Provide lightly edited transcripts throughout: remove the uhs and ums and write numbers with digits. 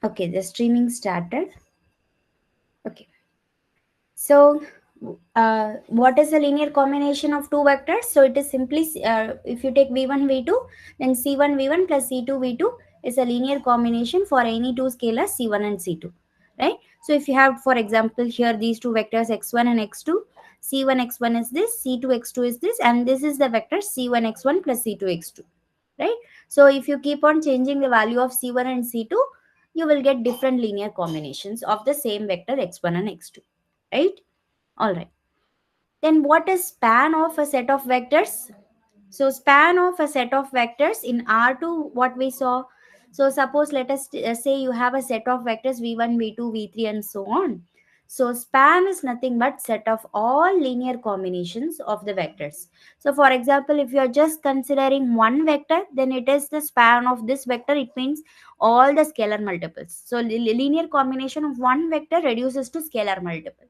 Okay, the streaming started. Okay. So, what is the linear combination of two vectors? So, it is simply, if you take v1, v2, then c1, v1 plus c2, v2 is a linear combination for any two scalars c1 and c2, right? So, if you have, for example, here these two vectors x1 and x2, c1 x1 is this, c2 x2 is this, and this is the vector c1 x1 plus c2 x2, right? So, if you keep on changing the value of c1 and c2, you will get different linear combinations of the same vector x1 and x2, right? All right. Then what is span of a set of vectors? So span of a set of vectors in R2, what we saw. So suppose let us say you have a set of vectors v1, v2, v3 and so on. So span is nothing but set of all linear combinations of the vectors. So for example, if you are just considering one vector, then it is the span of this vector. It means all the scalar multiples. So linear combination of one vector reduces to scalar multiple,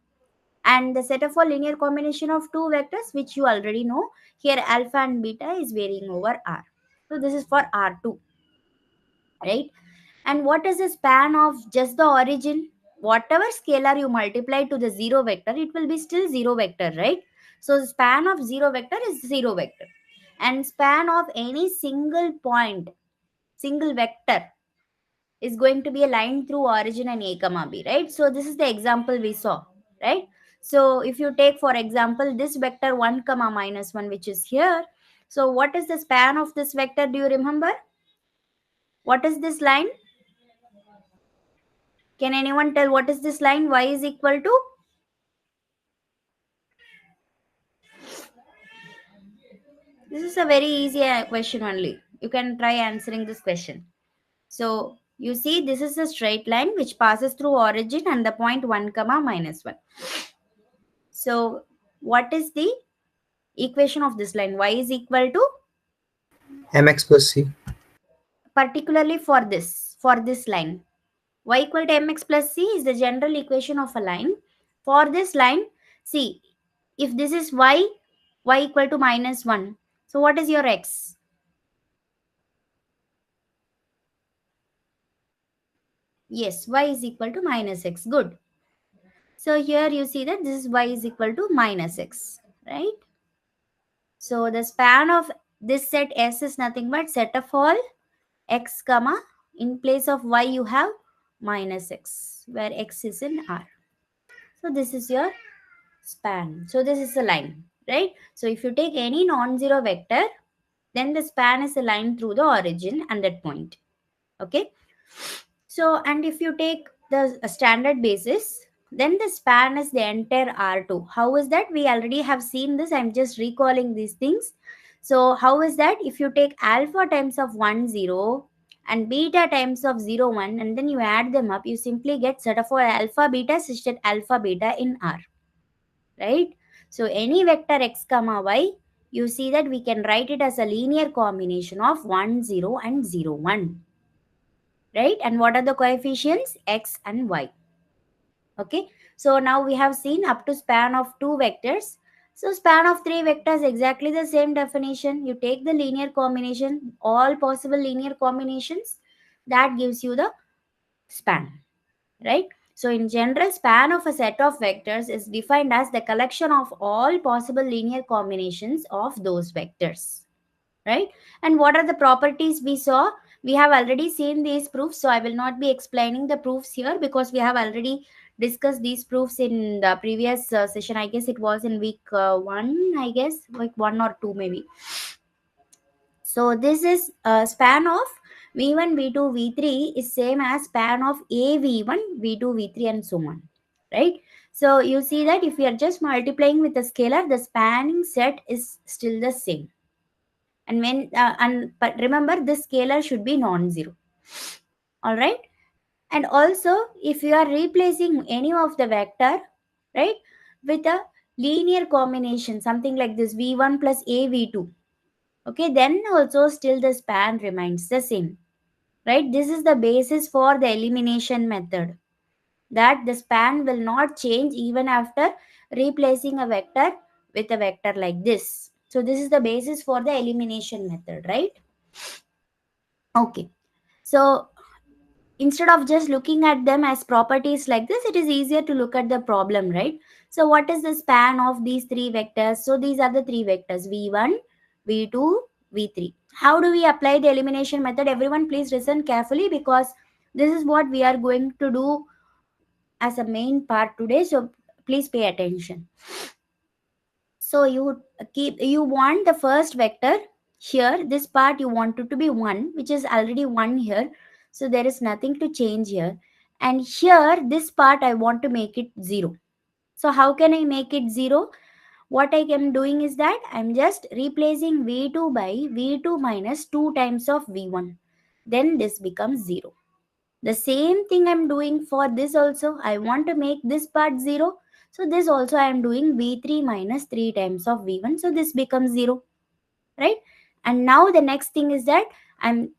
and the set of a linear combination of two vectors, which you already know, here alpha and beta is varying over r. So this is for r2, right? And what is the span of just the origin? Whatever scalar you multiply to the zero vector, it will be still zero vector, right? So the span of zero vector is zero vector, and span of any single point, single vector, is going to be a line through origin and a comma b, right? So this is the example we saw, right? So if you take for example this vector 1 comma minus 1, which is here, so what is the span of this vector? Do you remember what is this line? Can anyone tell what is this line? Y is equal to, this is a very easy question only, you can try answering this question. So you see this is a straight line which passes through origin and the point 1 comma minus 1. So what is the equation of this line? Y is equal to, mx plus c. particularly for this line, y equal to mx plus c is the general equation of a line. For this line, see, if this is y equal to minus 1, so what is your x? Yes, y is equal to minus x. Good. So here you see that this is y is equal to minus x, right? So the span of this set S is nothing but set of all x comma, in place of y you have minus x, where x is in R. So this is your span. So this is a line, right? So if you take any non-zero vector, then the span is a line through the origin and that point. Okay. So, and if you take the standard basis, then the span is the entire R2. How is that? We already have seen this. I'm just recalling these things. So, how is that? If you take alpha times of 1, 0 and beta times of 0, 1, and then you add them up, you simply get set of alpha, beta, such that alpha, beta in R, right? So, any vector x comma y, you see that we can write it as a linear combination of 1, 0 and 0, 1, right? And what are the coefficients? X and y. Okay, so now we have seen up to span of two vectors. So span of three vectors, exactly the same definition. You take the linear combination, all possible linear combinations, that gives you the span, right? So in general, span of a set of vectors is defined as the collection of all possible linear combinations of those vectors, right? And what are the properties we saw? We have already seen these proofs, so I will not be explaining the proofs here because we have already discussed these proofs in the previous session. I guess it was in week 1, I guess, like 1 or 2 maybe. So this is a span of v1, v2, v3 is same as span of a v1, v2, v3 and so on, right? So you see that if we are just multiplying with a scalar, the spanning set is still the same. And when but remember, this scalar should be non-zero. All right. And also, if you are replacing any of the vector, right, with a linear combination, something like this v1 plus a v2, okay, then also still the span remains the same, right? This is the basis for the elimination method, that the span will not change even after replacing a vector with a vector like this. So this is the basis for the elimination method, right? Okay. So instead of just looking at them as properties like this, it is easier to look at the problem, right? So what is the span of these three vectors? So these are the three vectors, v1, v2, v3. How do we apply the elimination method? Everyone please listen carefully, because this is what we are going to do as a main part today, so please pay attention. So you want the first vector here, this part you want it to be 1, which is already 1 here, so there is nothing to change here. And here this part I want to make it 0. So how can I make it 0? What I am doing is that I'm just replacing v2 by v2 minus 2 times of v1, then this becomes 0. The same thing I'm doing for this also. I want to make this part 0. So this also I am doing v3 minus 3 times of v1. So this becomes 0. Right? And now the next thing is that I'm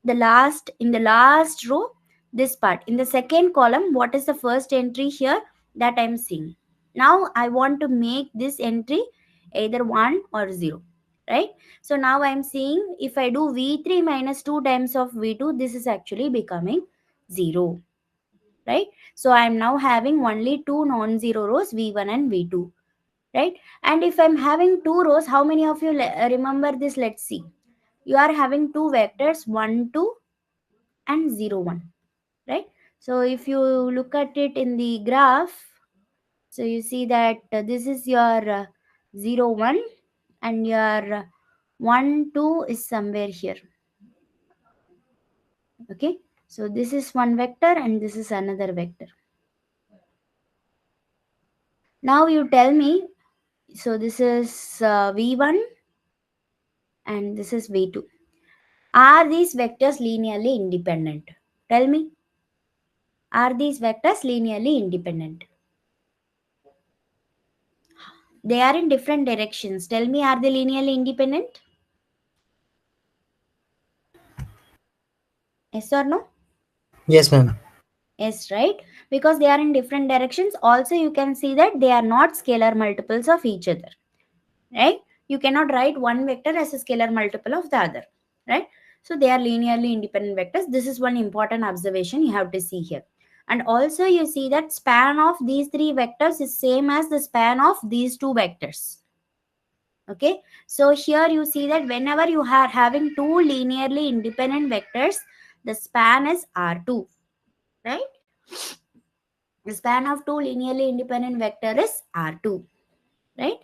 in the last row, this part. In the second column, what is the first entry here that I'm seeing? Now I want to make this entry either 1 or 0. Right? So now I'm seeing if I do v3 minus 2 times of v2, this is actually becoming 0. Right? So I'm now having only two non-zero rows, v1 and v2. Right? And if I'm having two rows, how many of you remember this? Let's see. You are having two vectors, 1 2 and 0 1. Right? So if you look at it in the graph, so you see that this is your 0 1, and your 1 2 is somewhere here. Okay, so this is one vector and this is another vector. Now you tell me, so this is v1 and this is v2. Are these vectors linearly independent? Tell me. Are these vectors linearly independent? They are in different directions. Tell me, are they linearly independent? Yes or no? Yes, ma'am. Yes, right? Because they are in different directions. Also, you can see that they are not scalar multiples of each other. Right? You cannot write one vector as a scalar multiple of the other. Right? So they are linearly independent vectors. This is one important observation you have to see here. And also you see that span of these three vectors is same as the span of these two vectors. Okay, so here you see that whenever you are having two linearly independent vectors, the span is R2, right? The span of two linearly independent vector is R2, right?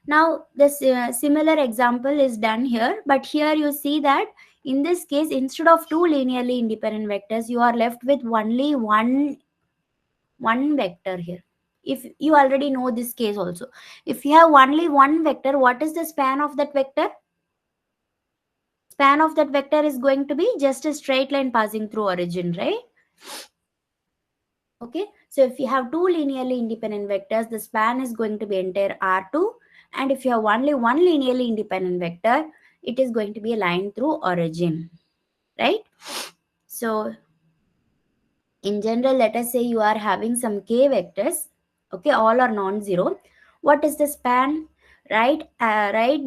Now this similar example is done here, but here you see that in this case, instead of two linearly independent vectors, you are left with only one vector here. If you already know this case also, if you have only one vector, what is the span of that vector? Span of that vector is going to be just a straight line passing through origin, right? Okay, so if you have two linearly independent vectors, the span is going to be entire R2, and if you have only one linearly independent vector, it is going to be a line through origin, right? So in general, let us say you are having some k vectors, okay, all are non-zero. What is the span? Write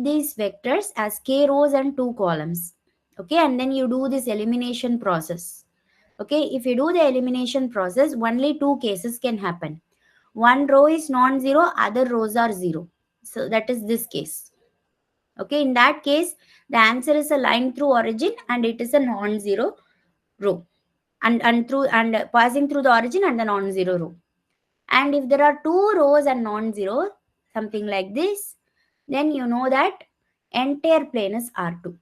these vectors as k rows and 2 columns, okay, and then you do this elimination process. Okay, if you do the elimination process, only two cases can happen. One row is non-zero, other rows are 0. So that is this case. Okay, in that case, the answer is a line through origin and it is a non-zero row. And passing through the origin and the non-zero row. And if there are two rows and non-zero, something like this, then you know that entire plane is R2.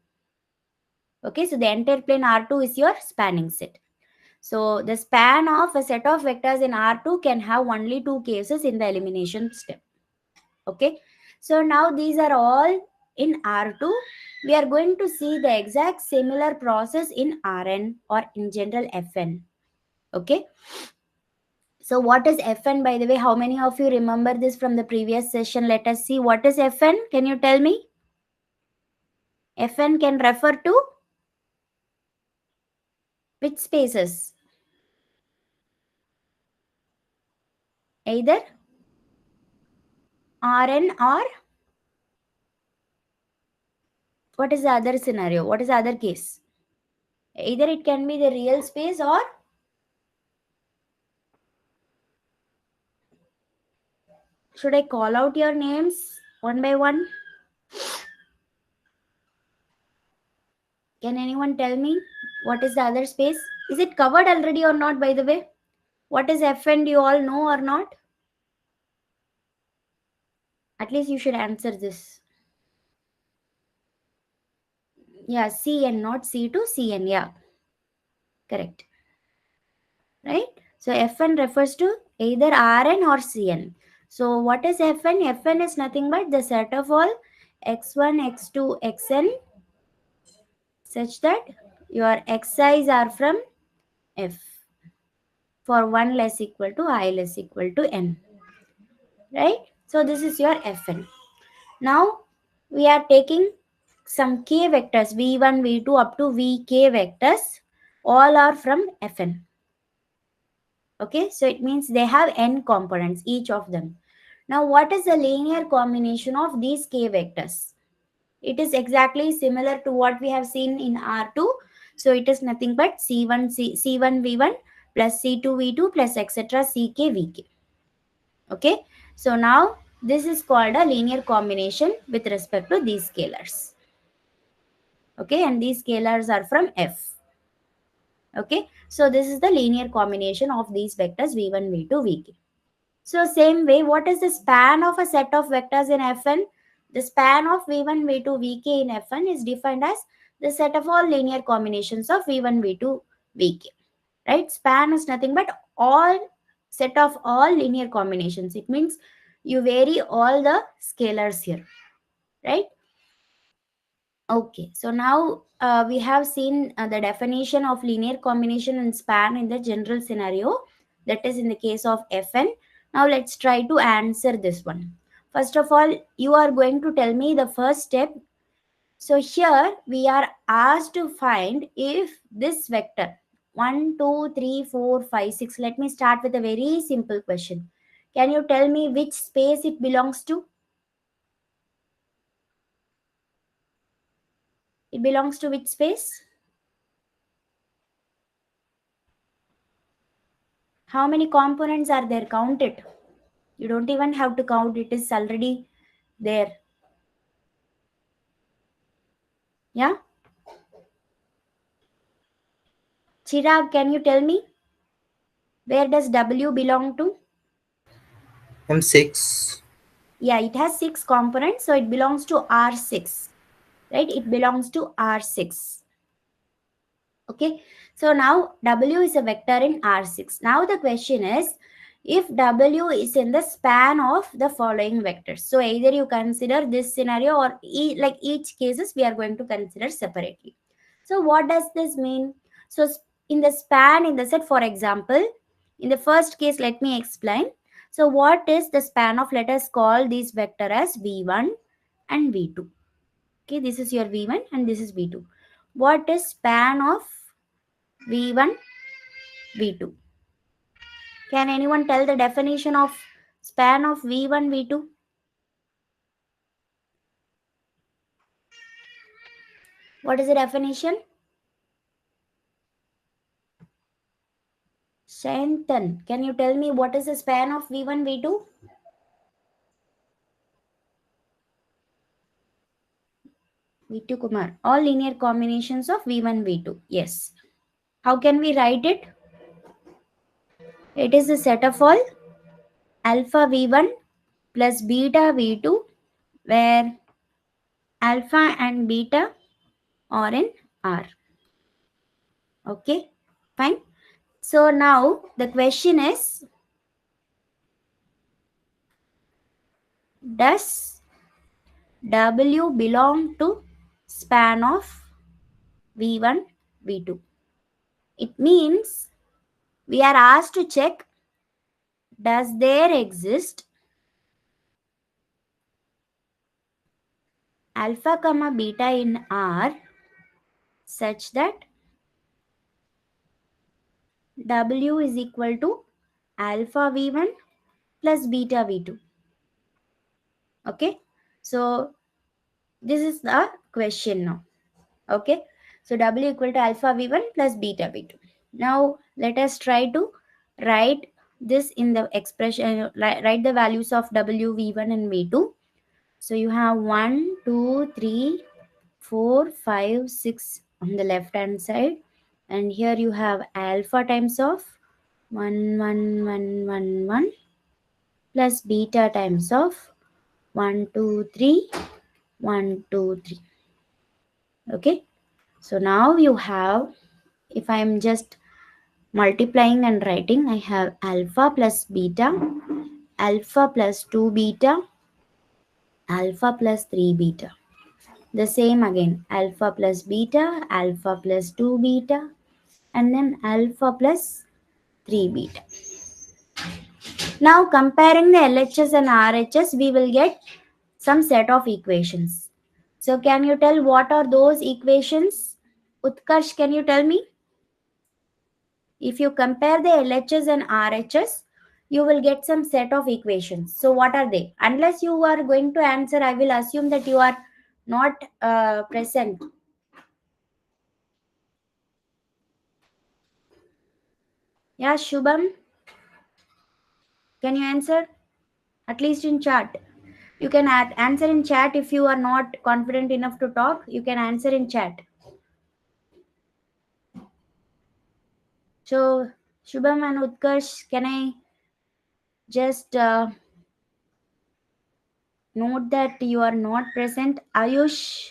Okay, so the entire plane R2 is your spanning set. So the span of a set of vectors in R2 can have only two cases in the elimination step. Okay, so now these are all in R2. We are going to see the exact similar process in Rn, or in general Fn. Okay, so what is Fn, by the way? How many of you remember this from the previous session? Let us see. What is Fn? Can you tell me? Fn can refer to which spaces? Either Rn, or what is the other scenario? What is the other case? Either it can be the real space or Should I call out your names one by one? Can anyone tell me what is the other space? Is it covered already or not, by the way? What is Fn? Do you all know or not? At least you should answer this. Yeah, Cn, not C2, Cn. Yeah, correct. Right? So Fn refers to either Rn or Cn. So what is Fn? Fn is nothing but the set of all x1, x2, xn such that your xi's are from F for 1 less equal to I less equal to n. Right? So this is your Fn. Now we are taking some k vectors v1, v2 up to vk vectors. All are from Fn. Okay, so it means they have n components, each of them. Now, what is the linear combination of these k vectors? It is exactly similar to what we have seen in R2. So, it is nothing but C1V1 plus C2V2 plus etc. CKVK. Okay, so now this is called a linear combination with respect to these scalars. Okay, and these scalars are from F. Okay, so this is the linear combination of these vectors v1, v2, vk. So same way, what is the span of a set of vectors in Fn? The span of v1, v2, vk in Fn is defined as the set of all linear combinations of v1, v2, vk. Right? Span is nothing but all set of all linear combinations. It means you vary all the scalars here. Right? Okay, so now we have seen the definition of linear combination and span in the general scenario, that is in the case of Fn. Now let's try to answer this one. First of all, you are going to tell me the first step. So here we are asked to find if this vector 1, 2, 3, 4, 5, 6. Let me start with a very simple question. Can you tell me which space it belongs to? It belongs to which space? How many components are there? Count it. You don't even have to count, it is already there. Yeah? Chirag, can you tell me where does W belong to? M6. Yeah, it has 6 components, so it belongs to R6. Right? It belongs to R6. Okay, so now W is a vector in R6. Now the question is, if W is in the span of the following vectors. So either you consider this scenario or like each cases we are going to consider separately. So what does this mean? So in the span in the set, for example, in the first case, let me explain. So what is the span of, let us call this vector as V1 and V2. Okay, this is your V1 and this is V2. What is span of V1, V2? Can anyone tell the definition of span of V1, V2? What is the definition? Shantan, can you tell me what is the span of V1, V2? V2 Kumar. All linear combinations of V1, V2. Yes. How can we write it? It is the set of all alpha V1 plus beta V2, where alpha and beta are in R. Okay, fine. So now the question is, does W belong to span of V1, V2? It means we are asked to check, does there exist alpha comma beta in R such that W is equal to alpha V1 plus beta V2. Okay, so this is the question now. Okay, so W equal to alpha V1 plus beta V2. Now let us try to write this in the expression, write the values of W, V1 and V2. So you have 1, 2, 3, 4, 5, 6 on the left hand side, and here you have alpha times of 1, 1, 1, 1, 1 plus beta times of 1, 2, 3, 1, 2, 3. Okay, so now you have, if I am just multiplying and writing, I have alpha plus beta, alpha plus 2 beta, alpha plus 3 beta. The same again, alpha plus beta, alpha plus 2 beta, and then alpha plus 3 beta. Now comparing the LHS and RHS, we will get some set of equations. So can you tell what are those equations? Utkarsh, can you tell me? If you compare the LHS and RHS, you will get some set of equations. So what are they? Unless you are going to answer, I will assume that you are not present. Yeah, Shubham, can you answer? At least in chat. You can answer in chat. If you are not confident enough to talk, you can answer in chat. So, Shubham and Utkarsh, can I just note that you are not present? Ayush,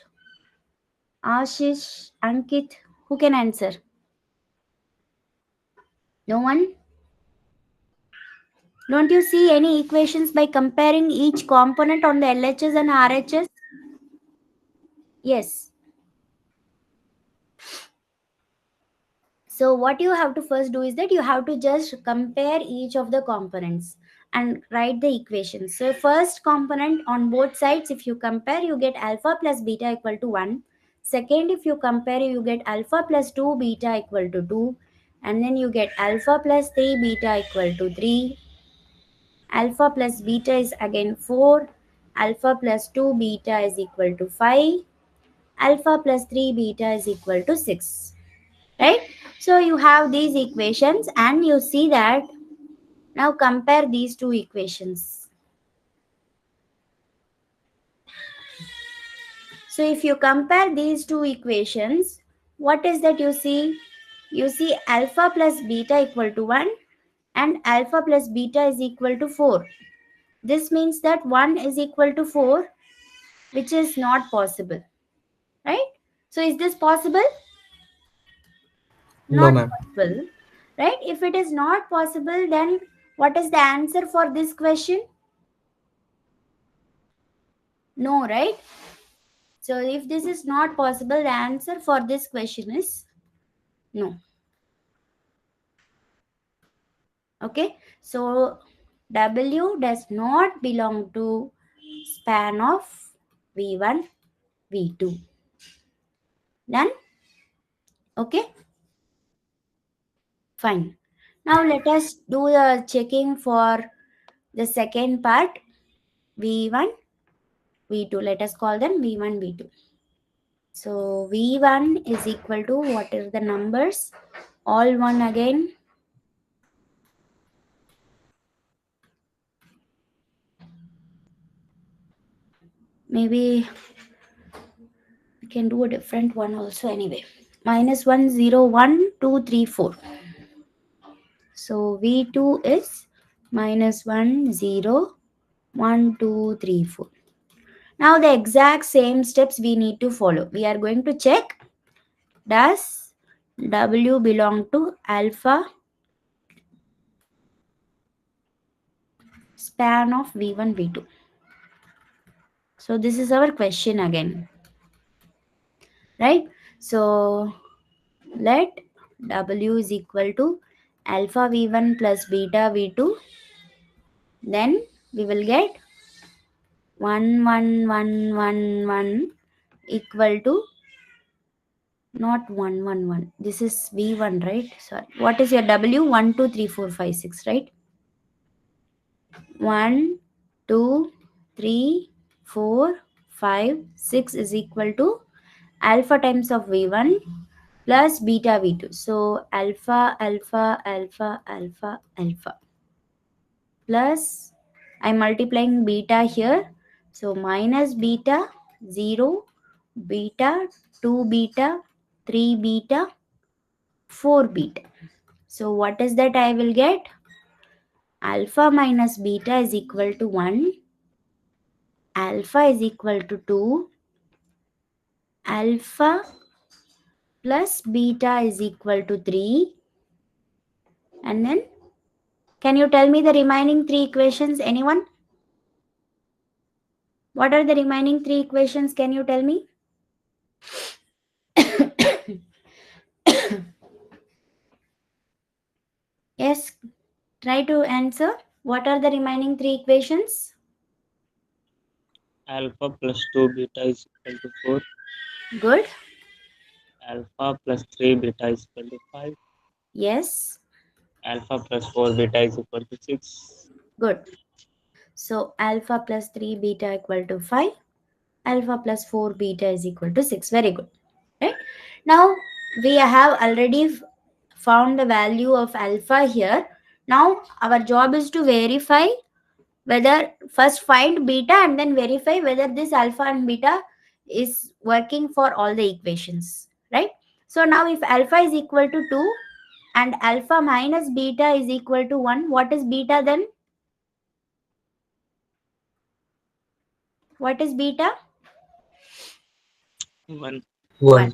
Ashish, Ankit, who can answer? No one? Don't you see any equations by comparing each component on the LHS and RHS? Yes. So what you have to first do is that you have to just compare each of the components and write the equations. So first component on both sides, if you compare, you get alpha plus beta equal to 1. Second, if you compare, you get alpha plus 2 beta equal to 2. And then you get alpha plus 3 beta equal to 3. Alpha plus beta is again 4. Alpha plus 2 beta is equal to 5. Alpha plus 3 beta is equal to 6. Right? So you have these equations and you see that now compare these two equations. So if you compare these two equations, what is that you see? You see alpha plus beta equal to 1 and alpha plus beta is equal to 4. This means that 1 is equal to 4, which is not possible. Right? So is this possible? No, Not ma'am. possible. Right? If it is not possible, then what is the answer for this question? No, right? So if this is not possible, the answer for this question is no. Okay. So W does not belong to span of V1, V2. Done? Okay. Fine. Now let us do the checking for the second part, V1, V2. Let us call them V1, V2. So V1 is equal to, what are the numbers? All one again. Maybe we can do a different one also anyway. Minus 1, 0, 1, 2, 3, 4. So V2 is minus 1, 0, 1, 2, 3, 4. Now the exact same steps we need to follow. We are going to check, does W belong to alpha span of V1, V2. So this is our question again. Right? So let W is equal to alpha V1 plus beta V2. Then we will get 1, 1, 1, 1, 1 equal to not 1, 1, 1. This is V1, right? Sorry. What is your W? 1, 2, 3, 4, 5, 6, right? 1, 2, 3, 4, 5, 6 is equal to alpha times of V1 plus beta V2. So alpha, alpha, alpha, alpha, alpha. plus, I'm multiplying beta here. So minus beta 0, beta 2 beta, 3 beta, 4 beta. So what is that I will get? Alpha minus beta is equal to 1. Alpha is equal to 2. Alpha plus beta is equal to 3. And then, can you tell me the remaining 3 equations? Anyone? What are the remaining 3 equations? Can you tell me? Yes, try to answer. What are the remaining 3 equations? Alpha plus 2 beta is equal to 4. Good. Alpha plus 3 beta is equal to 5. Yes. Alpha plus 4 beta is equal to 6. Good. So alpha plus 3 beta equal to 5. Alpha plus 4 beta is equal to 6. Very good. Right. Now we have already found the value of alpha here. Now our job is to verify whether, first find beta and then verify whether this alpha and beta is working for all the equations, right? So now if alpha is equal to 2 and alpha minus beta is equal to 1, what is beta then? What is beta? 1. 1, 1.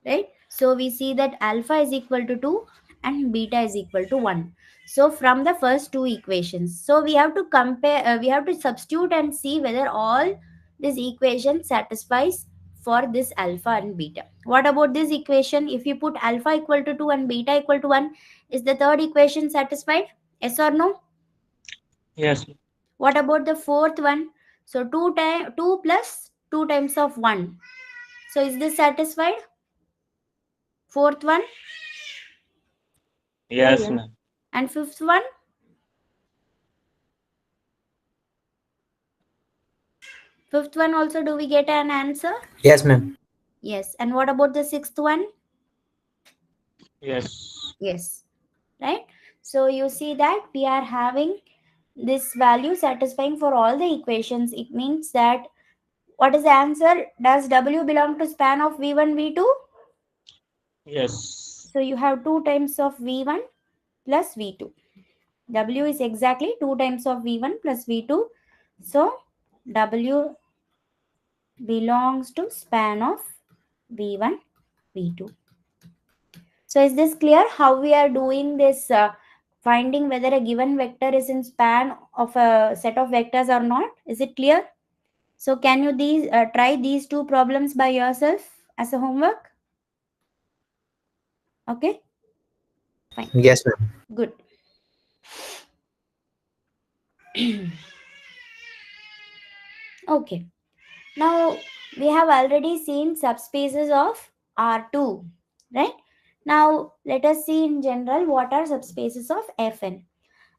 right? So we see that alpha is equal to 2 and beta is equal to 1. So from the first two equations, so we have to compare, we have to substitute and see whether all this equation satisfies for this alpha and beta. What about this equation? If you put alpha equal to 2 and beta equal to 1, is the third equation satisfied? Yes or no? Yes. What about the fourth one? So 2 plus 2 times of 1. So is this satisfied? Fourth one? Yes, ma'am. And fifth one? Fifth one also, do we get an answer? Yes, ma'am. Yes. And what about the sixth one? Yes. Yes. Right? So you see that we are having this value satisfying for all the equations. It means that, what is the answer? Does W belong to span of V1, V2? Yes. So you have 2 times of V1 plus V2. W is exactly 2 times of V1 plus V2. So W belongs to span of V1, V2. So is this clear how we are doing this, finding whether a given vector is in span of a set of vectors or not? Is it clear? So can you try these two problems by yourself as a homework? Okay, fine, Yes, ma'am. good. Okay, now we have already seen subspaces of R2, right? Now let us see in general what are subspaces of Fn.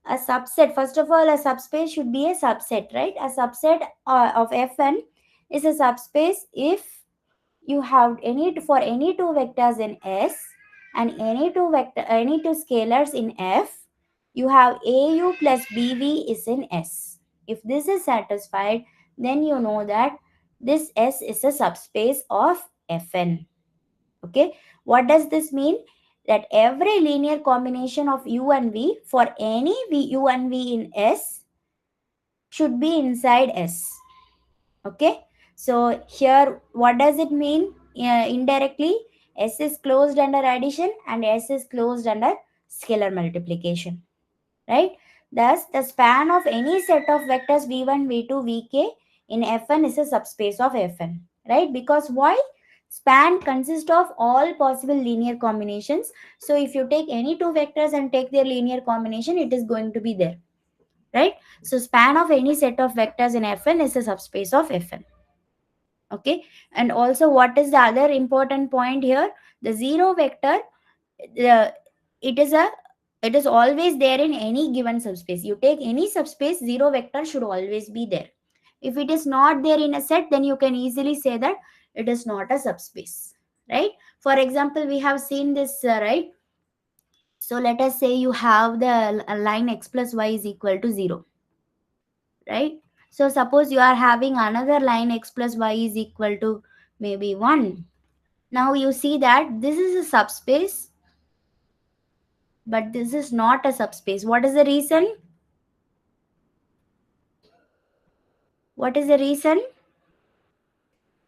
A subset, first of all, a subspace should be a subset, right? A subset of Fn is a subspace if you have for any two vectors in S and any two scalars in F, you have AU plus BV is in S. If this is satisfied, then you know that this S is a subspace of Fn. Okay, what does this mean? That every linear combination of U and V for any U and V in S should be inside S. Okay, so here what does it mean? Indirectly, S is closed under addition and S is closed under scalar multiplication, right? Thus the span of any set of vectors v1, v2, vk in Fn is a subspace of Fn, right? Because why? Span consists of all possible linear combinations. So if you take any two vectors and take their linear combination, it is going to be there, right? So span of any set of vectors in Fn is a subspace of Fn. Okay, and also what is the other important point here? The zero vector, the it is a it is always there in any given subspace. You take any subspace, zero vector should always be there. If it is not there in a set, then you can easily say that it is not a subspace, right? For example, we have seen this, right? So let us say you have the line x plus y is equal to 0. right? So suppose you are having another line x plus y is equal to maybe 1. Now you see that this is a subspace, but this is not a subspace. What is the reason? What is the reason?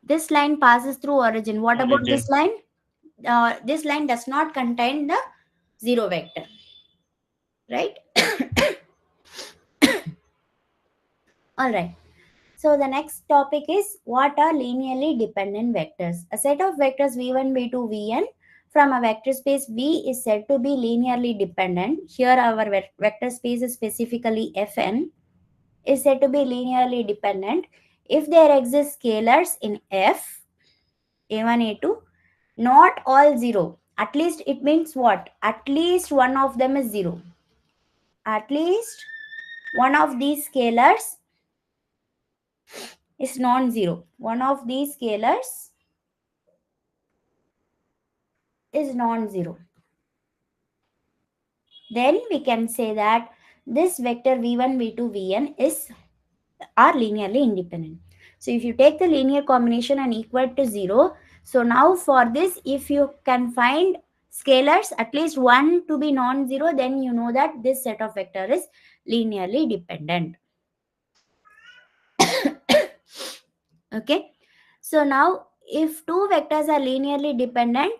This line passes through origin. What about Origin. this line? This line does not contain the 0 vector, right? All right. So the next topic is what are linearly dependent vectors? A set of vectors v1, v2, vn from a vector space V is said to be linearly dependent. Here our vector space is specifically Fn is said to be linearly dependent if there exist scalars in F, a1, a2, not all 0. At least it means what? At least one of them is 0. At least one of these scalars is non-zero. One of these scalars is non-zero. Then we can say that this vector v1, v2, vn are linearly independent. So if you take the linear combination and equal to 0, so now for this, if you can find scalars, at least one to be non-zero, then you know that this set of vector is linearly dependent. Okay. So now if two vectors are linearly dependent,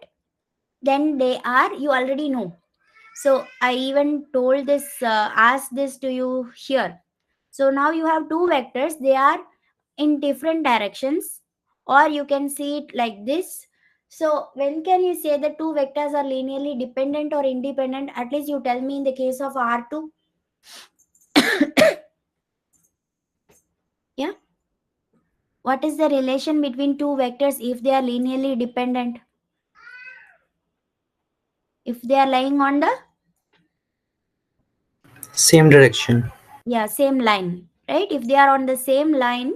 then they are, you already know. So I even told this, asked this to you here. So now you have two vectors, they are in different directions, or you can see it like this. So when can you say the two vectors are linearly dependent or independent? At least you tell me in the case of R2. Yeah. What is the relation between two vectors if they are linearly dependent? If they are lying on the Same direction. same line, right? If they are on the same line,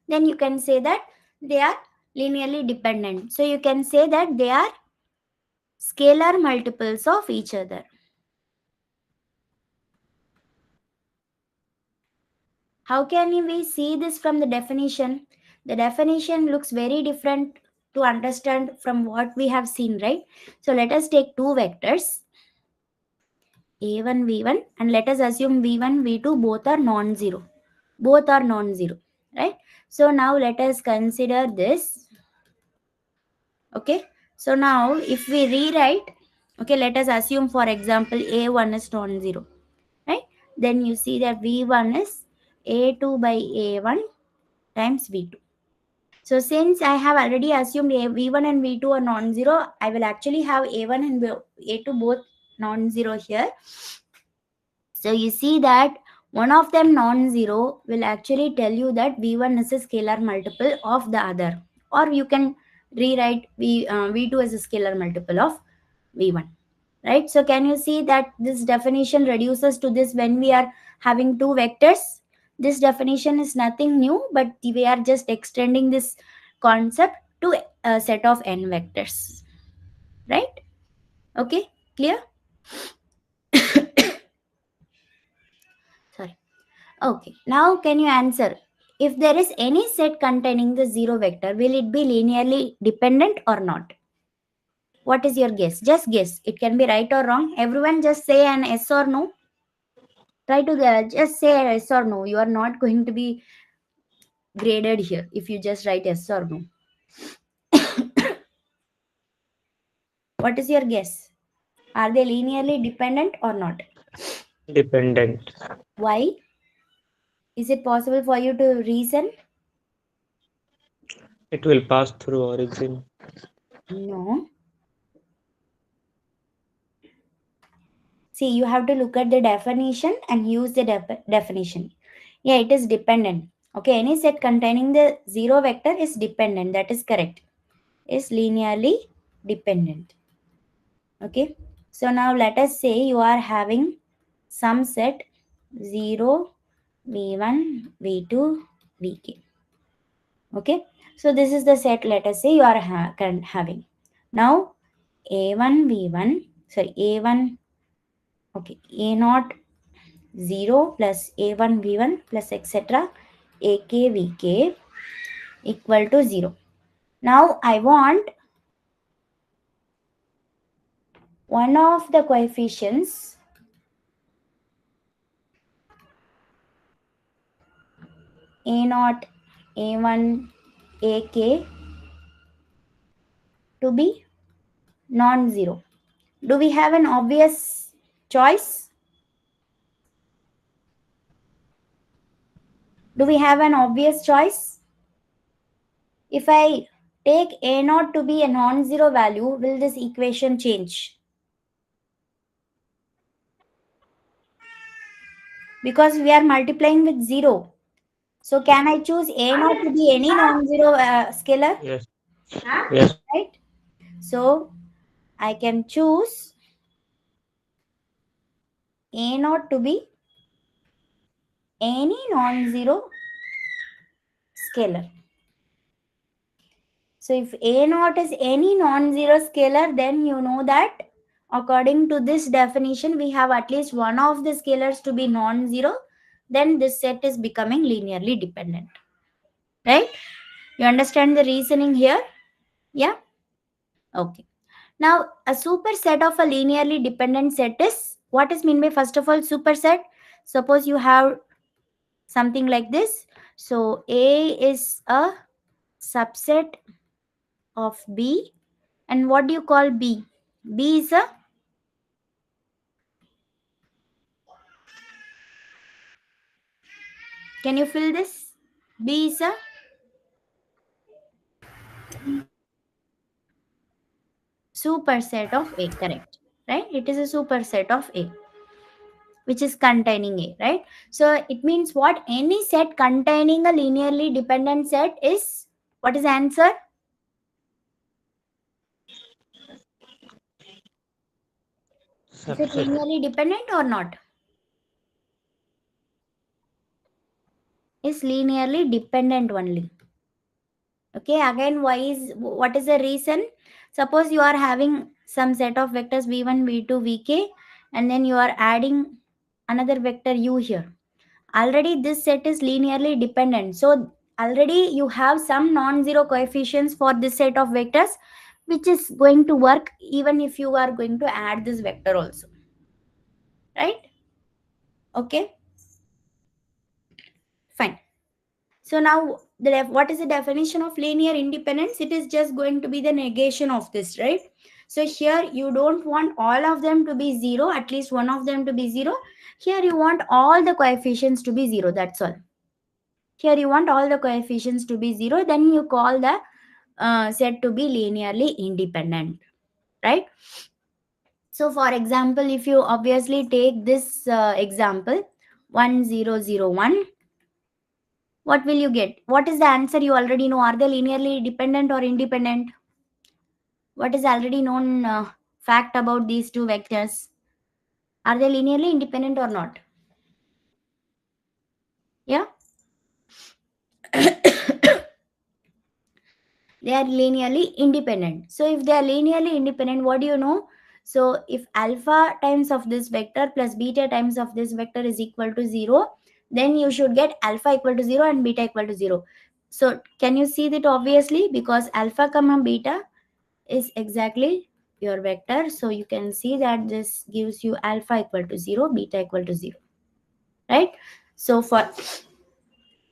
then you can say that they are linearly dependent. So you can say that they are scalar multiples of each other. How can we see this from the definition? The definition looks very different to understand from what we have seen, right? So let us take two vectors a1, v1, and let us assume v1, v2 both are non-zero. Both are non-zero, right? So now let us consider this. Okay. So now if we rewrite, okay, let us assume for example a1 is non-zero, right? Then you see that v1 is a2 by a1 times v2. So since I have already assumed v1 and v2 are non-zero, I will actually have a1 and a2 both non-zero here. So you see that one of them non-zero will actually tell you that v1 is a scalar multiple of the other, or you can rewrite v2 as a scalar multiple of v1, right? So can you see that this definition reduces to this when we are having two vectors? This definition is nothing new, but we are just extending this concept to a set of n vectors, right? Okay, clear? Sorry. Okay, now can you answer? If there is any set containing the zero vector, will it be linearly dependent or not? What is your guess? Just guess. It can be right or wrong. Everyone just say an yes or no. Try to just say yes or no. You are not going to be graded here if you just write yes or no. What is your guess? Are they linearly dependent or not? Dependent. Why? Is it possible for you to reason? It will pass through origin. No. See, you have to look at the definition and use the definition. Yeah, it is dependent. Okay, any set containing the zero vector is dependent. That is correct. Is linearly dependent. Okay, so now let us say you are having some set 0, v1, v2, vk. Okay, so this is the set, let us say you are having. Now a1, v1, sorry, a1, okay, a0, 0 plus a1 v1 plus etc. ak vk equal to 0. Now I want one of the coefficients a0, a1, ak to be non-zero. Do we have an obvious choice? Do we have an obvious choice? If I take a0 to be a non-zero value, will this equation change? Because we are multiplying with 0. So can I choose a0 to be any non-zero scalar? Yes. Yes. Right? So I can choose a0 to be any non-zero scalar. So if a0 is any non-zero scalar, then you know that according to this definition, we have at least one of the scalars to be non-zero. Then this set is becoming linearly dependent. Right? You understand the reasoning here? Yeah? Okay. Now, a superset of a linearly dependent set is, what is meant by first of all superset? Suppose you have something like this. So A is a subset of B. And what do you call B? B is a, can you fill this? B is a superset of A, correct? Right? It is a superset of A, which is containing A, right? So it means what? Any set containing a linearly dependent set is, what is the answer? Is it Subset. linearly dependent or not? Is linearly dependent only. Okay, again, what is the reason? Suppose you are having some set of vectors v1, v2, vk, and then you are adding another vector u here. Already this set is linearly dependent. So already you have some non-zero coefficients for this set of vectors, which is going to work even if you are going to add this vector also. Right? Okay, fine. So now, what is the definition of linear independence? It is just going to be the negation of this, right? So here you don't want all of them to be 0, at least one of them to be 0. Here you want all the coefficients to be 0, that's all. Here you want all the coefficients to be 0, then you call the set to be linearly independent, right? So for example, if you obviously take this example, 1, 0, 0, 1, what will you get? What is the answer? You already know. Are they linearly dependent or independent? What is already known fact about these two vectors? Are they linearly independent or not? Yeah? They are linearly independent. So if they are linearly independent, what do you know? So if alpha times of this vector plus beta times of this vector is equal to 0, then you should get alpha equal to 0 and beta equal to 0. So can you see that obviously? Because alpha comma beta is exactly your vector. So you can see that this gives you alpha equal to 0, beta equal to 0. Right? So for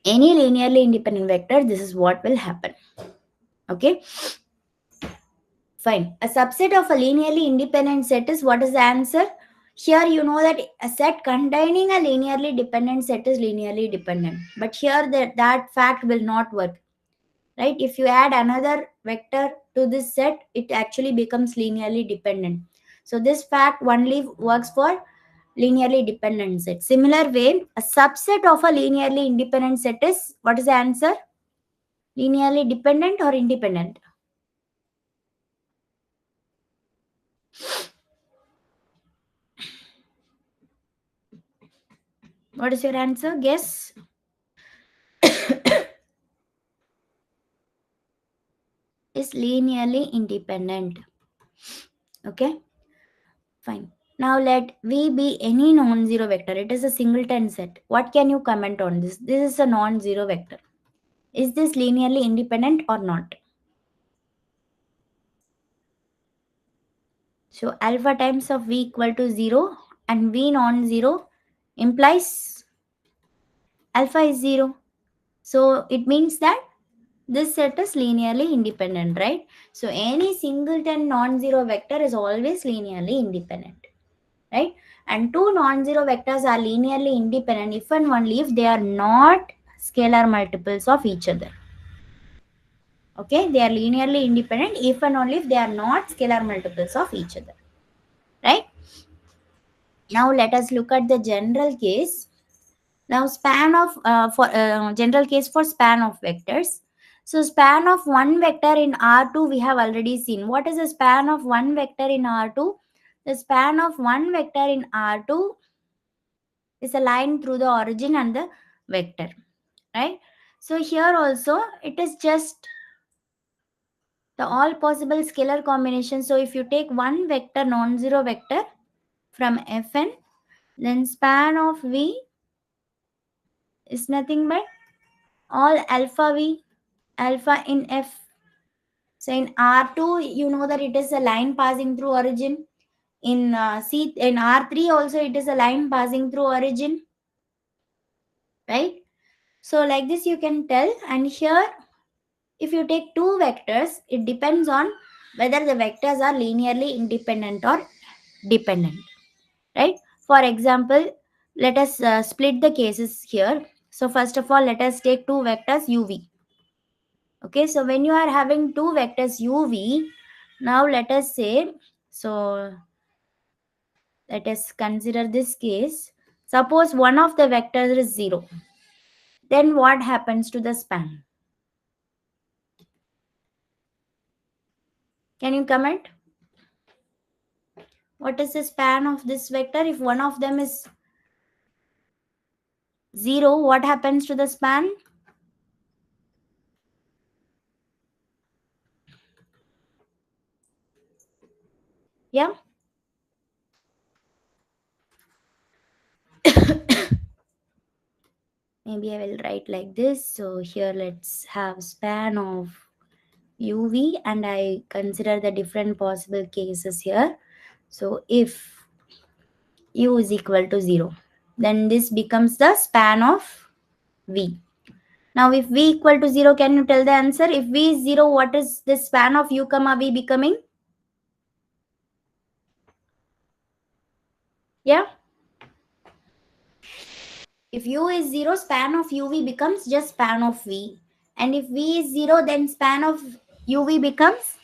any linearly independent vector, this is what will happen. Okay? Fine. A subset of a linearly independent set is, what is the answer? Here you know that a set containing a linearly dependent set is linearly dependent. But here that fact will not work. Right? If you add another vector to this set, it actually becomes linearly dependent. So this fact only works for linearly dependent set. Similar way, a subset of a linearly independent set is, what is the answer? Linearly dependent or independent? What is your answer? Guess. Is linearly independent. Okay, fine. Now let V be any non-zero vector. It is a singleton set. What can you comment on this? This is a non-zero vector. Is this linearly independent or not? So alpha times of V equal to 0 and V non-zero implies alpha is 0. So it means that this set is linearly independent, right? So any singleton non-zero vector is always linearly independent, right? And two non-zero vectors are linearly independent if and only if they are not scalar multiples of each other. Okay, they are linearly independent if and only if they are not scalar multiples of each other, right? Now let us look at the general case. Now span of for general case for span of vectors. So span of one vector in R2 we have already seen. What is the span of one vector in R2? The span of one vector in R2 is a line through the origin and the vector, right? So here also it is just the all possible scalar combinations. So if you take one vector, non-zero vector from Fn, then span of V is nothing but all alpha V, alpha in F. So in R2, you know that it is a line passing through origin. In in R3 also it is a line passing through origin, right? So like this you can tell. And here, if you take two vectors, it depends on whether the vectors are linearly independent or dependent, right? For example, let us split the cases here. So first of all, let us take two vectors uv. Okay, so when you are having two vectors uv, now let us say, so let us consider this case. Suppose one of the vectors is 0. Then what happens to the span? Can you comment? What is the span of this vector? If one of them is 0, what happens to the span? Yeah. Maybe I will write like this. So here let's have span of uv and I consider the different possible cases here. So if u is equal to 0, then this becomes the span of v. Now if v equal to 0, can you tell the answer? If v is 0, what is the span of u comma v becoming? Yeah. If u is 0, span of uv becomes just span of v. And if v is 0, then span of uv becomes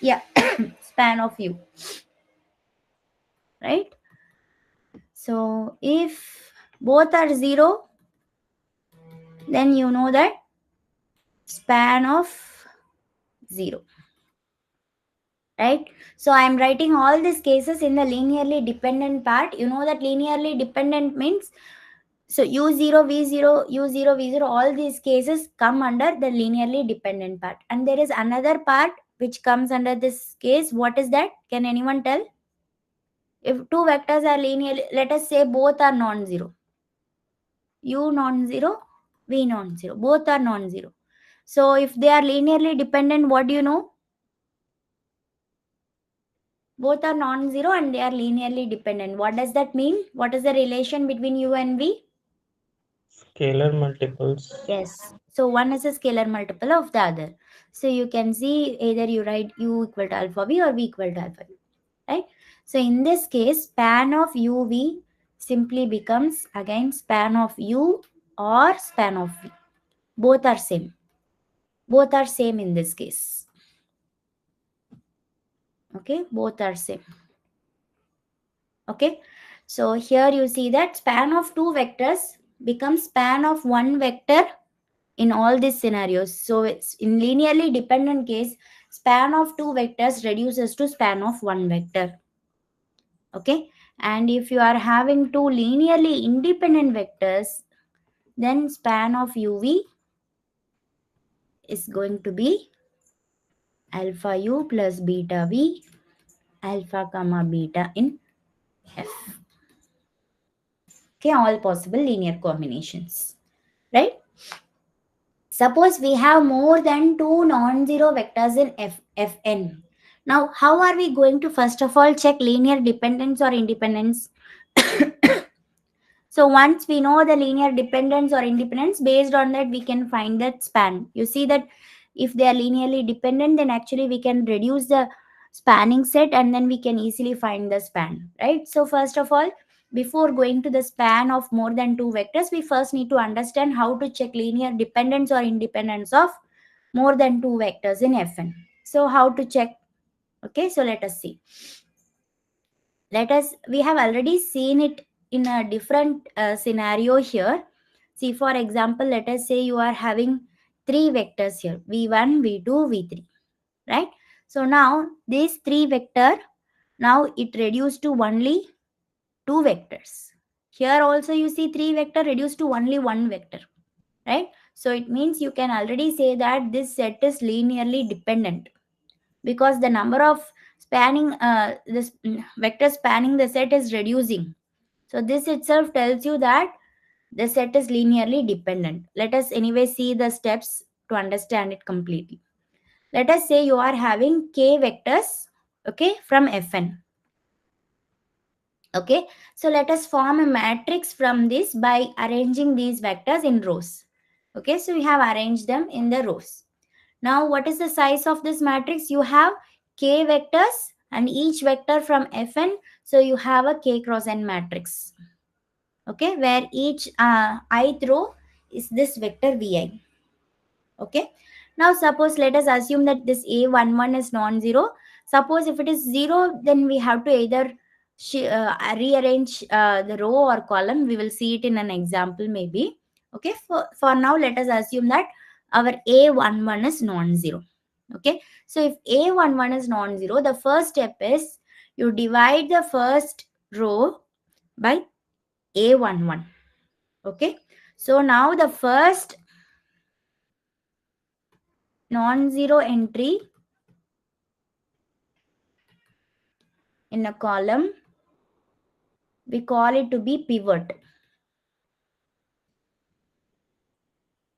yeah, span of u, right? So if both are 0, then you know that span of 0, right? So I am writing all these cases in the linearly dependent part. You know that linearly dependent means, so u0, v0, u0, v0, all these cases come under the linearly dependent part. And there is another part which comes under this case. What is that? Can anyone tell? If two vectors are linearly, let us say both are non-zero. U non-zero, v non-zero. Both are non-zero. So if they are linearly dependent, what do you know? Both are non-zero and they are linearly dependent. What does that mean? What is the relation between u and v? Scalar multiples. Yes. So one is a scalar multiple of the other. So you can see either you write u equal to alpha v or v equal to alpha v, right? So in this case, span of uv simply becomes again span of u or span of v. Both are same. Both are same in this case. Okay, both are same. Okay, so here you see that span of two vectors becomes span of one vector in all these scenarios. So it's in linearly dependent case, span of two vectors reduces to span of one vector. Okay, and if you are having two linearly independent vectors, then span of uv is going to be alpha u plus beta v alpha comma beta in F. Okay, all possible linear combinations, right? Suppose we have more than two non-zero vectors in Fn. Now, how are we going to first of all check linear dependence or independence? So once we know the linear dependence or independence, based on that we can find that span. You see that if they are linearly dependent, then actually we can reduce the spanning set and then we can easily find the span, right? So first of all, before going to the span of more than two vectors, we first need to understand how to check linear dependence or independence of more than two vectors in Fn. So how to check? Okay, so let us see. We have already seen it in a different scenario here. See, for example, let us say you are having three vectors here, v1, v2, v3, right? So now these three vector, now it reduced to only two vectors. Here also you see three vector reduced to only one vector, right? So it means you can already say that this set is linearly dependent, because the number of spanning this vector spanning the set is reducing. So this itself tells you that the set is linearly dependent. Let us anyway see the steps to understand it completely. Let us say you are having k vectors, okay, from Fn. Okay, so let us form a matrix from this by arranging these vectors in rows. Okay, so we have arranged them in the rows. Now, what is the size of this matrix? You have k vectors and each vector from Fn. So you have a k cross n matrix. Okay, where each ith row is this vector vi. Okay, now suppose let us assume that this a11 is non-zero. Suppose if it is 0, then we have to either rearrange the row or column. We will see it in an example maybe. Okay, for now let us assume that our a11 is non-zero. Okay, so if a11 is non-zero, the first step is you divide the first row by a11. Okay, so now the first non-zero entry in a column, we call it to be pivot.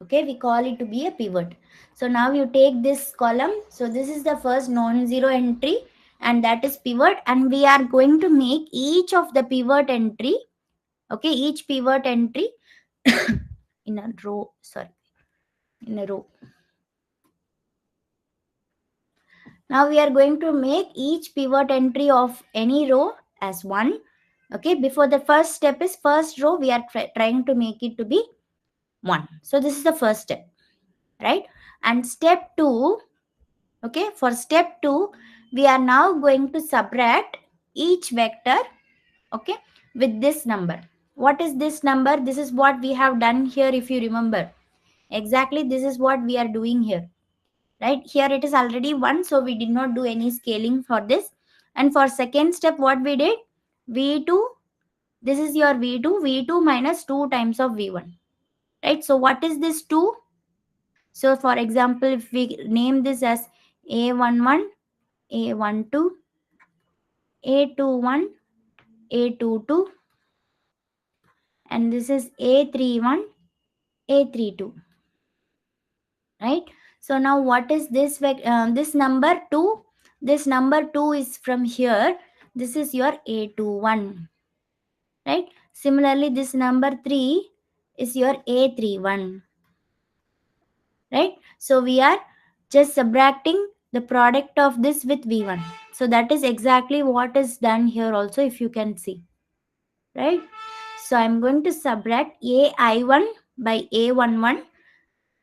Okay, we call it to be a pivot. So now you take this column. So this is the first non-zero entry and that is pivot, and we are going to make each of the pivot entry, okay, each pivot entry in a row, in a row. Now we are going to make each pivot entry of any row as 1. Okay, before the first step is first row, we are trying to make it to be 1. So this is the first step, right? And step 2, okay, for step 2, we are now going to subtract each vector, okay, with this number. What is this number? This is what we have done here, if you remember. Exactly, this is what we are doing here. Right, here it is already 1, so we did not do any scaling for this. And for second step, what we did, v2, this is your v2 minus 2 times of v1, right? So what is this 2? So for example, if we name this as a11, a12, a21, a22, and this is a31, a32, right? So now what is this this number 2? This number 2 is from here. This is your a21, right? Similarly, this number 3 is your a31, right? So we are just subtracting the product of this with v1. So that is exactly what is done here also, if you can see, right? So I'm going to subtract ai1 by a11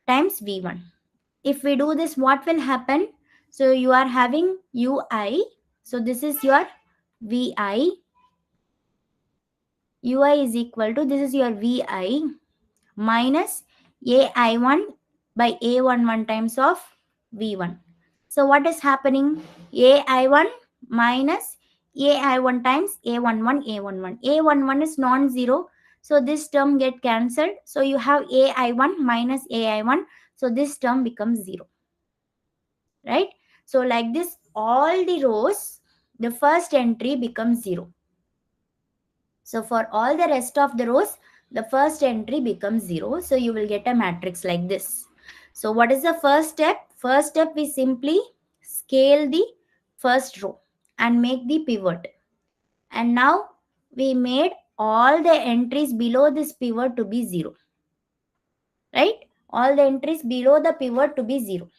times v1. If we do this, what will happen? So you are having ui. So this is your vi. Ui is equal to, this is your vi minus ai1 by a11 times of v1. So what is happening? ai1 minus ai1 times a11, a11. a11 is non-zero. So this term get cancelled. So you have ai1 minus ai1. So this term becomes 0. Right? So like this, all the rows, the first entry becomes 0. So for all the rest of the rows, the first entry becomes 0. So you will get a matrix like this. So what is the first step? First step, we simply scale the first row and make the pivot. And now we made all the entries below this pivot to be 0. Right? All the entries below the pivot to be 0.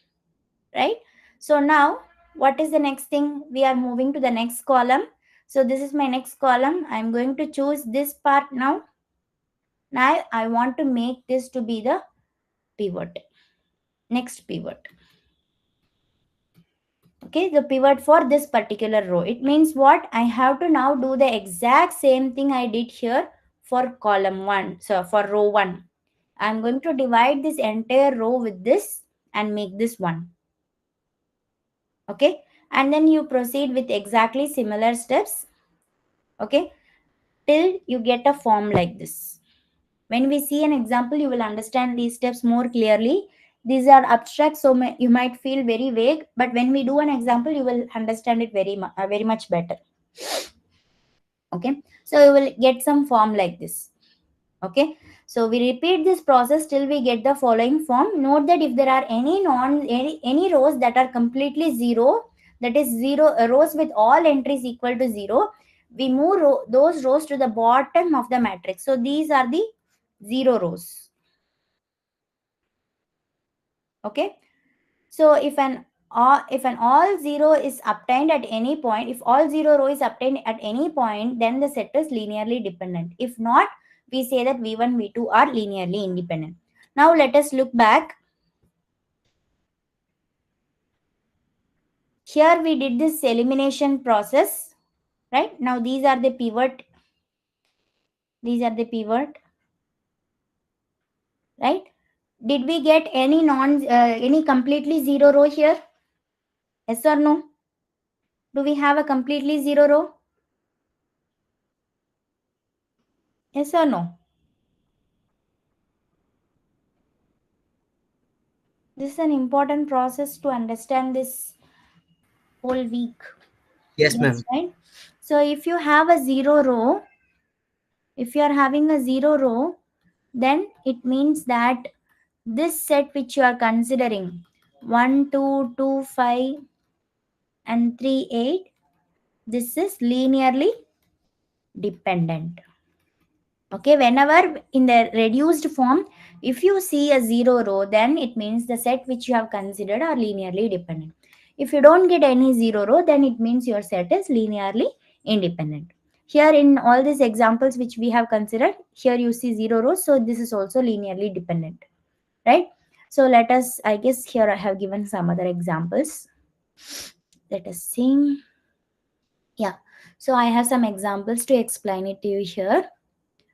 Right? So now what is the next thing? We are moving to the next column. So this is my next column. I'm going to choose this part now. Now I want to make this to be the pivot. Next pivot. Okay, the pivot for this particular row. It means what? I have to now do the exact same thing I did here for column 1. So for row 1. I'm going to divide this entire row with this and make this 1. Okay, and then you proceed with exactly similar steps. Okay, till you get a form like this. When we see an example, you will understand these steps more clearly. These are abstract, so you might feel very vague, but when we do an example, you will understand it very much better. Okay, so you will get some form like this. Okay, so we repeat this process till we get the following form. Note that if there are any rows that are completely 0, that is 0 rows with all entries equal to 0, we move those rows to the bottom of the matrix. So these are the 0 rows. Okay, so if an all 0 is obtained at any point, if all 0 row is obtained at any point, then the set is linearly dependent. If not, we say that v1 v2 are linearly independent. Now let us look back. Here we did this elimination process, right? Now these are the pivot, right? Did we get any completely 0 row here? Yes or no? Do we have a completely 0 row? Yes or no? This is an important process to understand this whole week. Yes, ma'am. Right? So if you have a 0 row, if you are having a 0 row, then it means that this set which you are considering 1, 2, 2, 5 and 3, 8, this is linearly dependent. Okay, whenever in the reduced form, if you see a 0 row, then it means the set which you have considered are linearly dependent. If you don't get any 0 row, then it means your set is linearly independent. Here in all these examples which we have considered, here you see 0 rows, so this is also linearly dependent, right? So let us, I guess here I have given some other examples. Let us see. Yeah, so I have some examples to explain it to you here.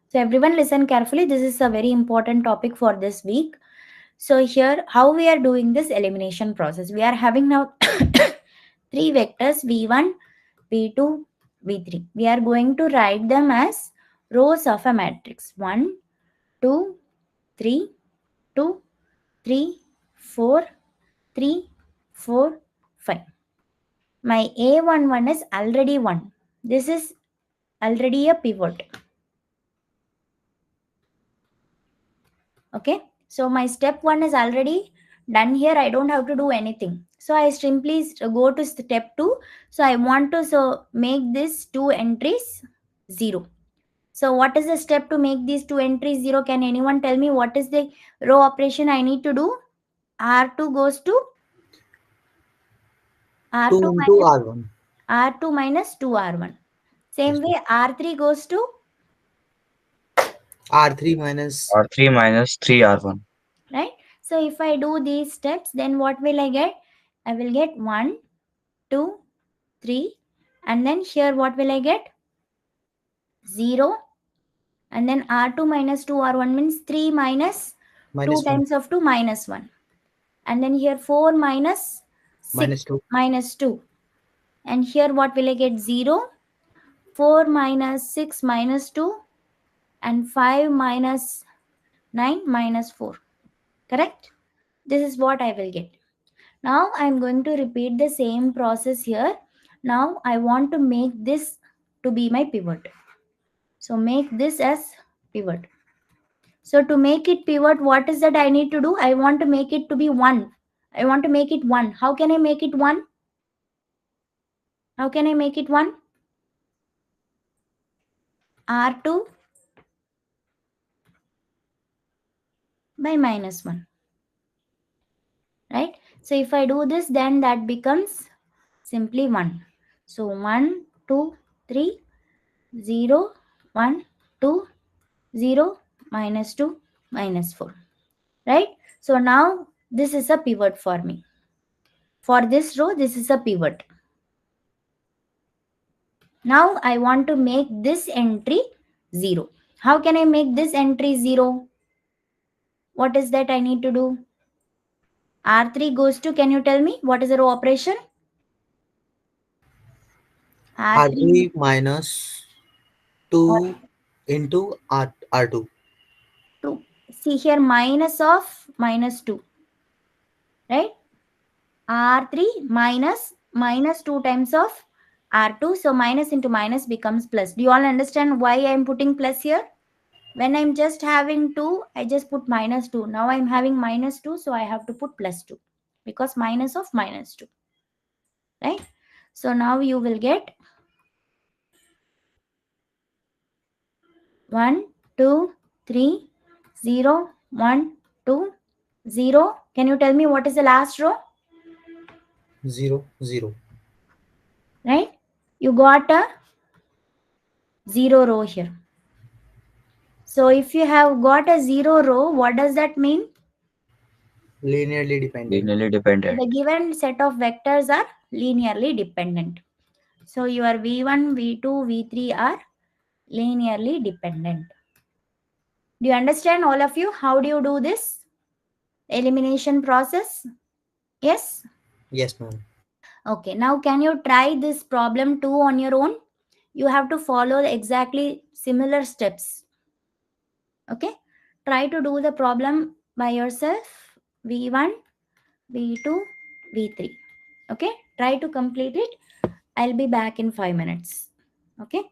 So everyone listen carefully. This is a very important topic for this week. So here, how we are doing this elimination process. We are having now 3 vectors v1, v2, v3. We are going to write them as rows of a matrix. 1, 2, 3, 2, 3, 4, 3, 4, 5. My A11 is already 1. This is already a pivot. Okay, so my step 1 is already done here. I don't have to do anything. So I simply go to step 2. So I want to make these 2 entries 0. So what is the step to make these 2 entries 0? Can anyone tell me what is the row operation I need to do? R2 goes to 2 into R1. R2 minus 2R1. Same way R3 goes to R3 minus R3 minus 3R1. right. So if I do these steps, then what will I get? I will get 1, 2, 3, and then here what will I get? 0, and then R2 minus 2 R1 means 3 minus 2 times of 2 minus 1, and then here 4 minus 6 minus 2, and here what will I get? 0, 4 minus 6 minus 2, and 5 minus 9 minus 4. Correct? This is what I will get. Now I am going to repeat the same process here. Now I want to make this to be my pivot. So make this as pivot. So to make it pivot, what is that I need to do? I want to make it to be 1. I want to make it 1. How can I make it 1? How can I make it 1? R2 by minus 1. Right? So if I do this, then that becomes simply 1. So 1, 2, 3, 0, 1, 2, 0, minus 2, minus 4. Right? So now this is a pivot for me. For this row, this is a pivot. Now I want to make this entry 0. How can I make this entry 0? What is that I need to do? R3 goes to, can you tell me what is the row operation? R3 minus 2 into R2. 2. See here, minus of minus 2. Right? R3 minus 2 times of R2. So minus into minus becomes plus. Do you all understand why I am putting plus here? When I'm just having 2, I just put minus 2. Now I'm having minus 2, so I have to put plus 2. Because minus of minus 2. Right? So now you will get 1, 2, 3, 0, 1, 2, 0. Can you tell me what is the last row? 0, 0. Right? You got a 0 row here. So if you have got a 0 row, what does that mean? Linearly dependent. Linearly dependent. The given set of vectors are linearly dependent. So your V1, V2, V3 are linearly dependent. Do you understand, all of you? How do you do this elimination process? Yes? Yes, ma'am. Okay, now can you try this problem 2 on your own? You have to follow exactly similar steps. Okay, try to do the problem by yourself. V1, V2, V3. Okay, try to complete it. I'll be back in 5 minutes. Okay.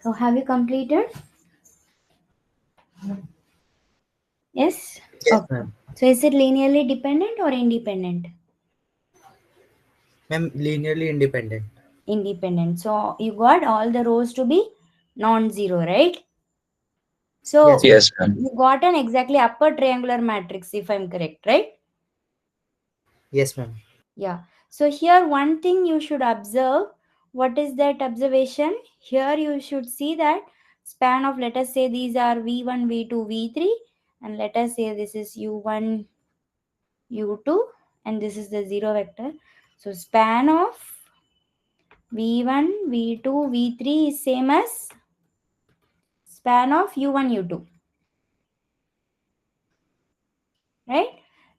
So have you completed? Yes? Yes, Okay. ma'am. So is it linearly dependent or independent? Ma'am, linearly independent. Independent. So you got all the rows to be non-zero, right? So Yes, ma'am. Yes, ma'am. you got an exactly upper triangular matrix, if I'm correct, right? Yes, ma'am. Yeah. So here one thing you should observe. What is that observation? Here you should see that span of, let us say these are v1, v2, v3, and let us say this is u1, u2, and this is the zero vector. So span of v1, v2, v3 is same as span of u1, u2, right?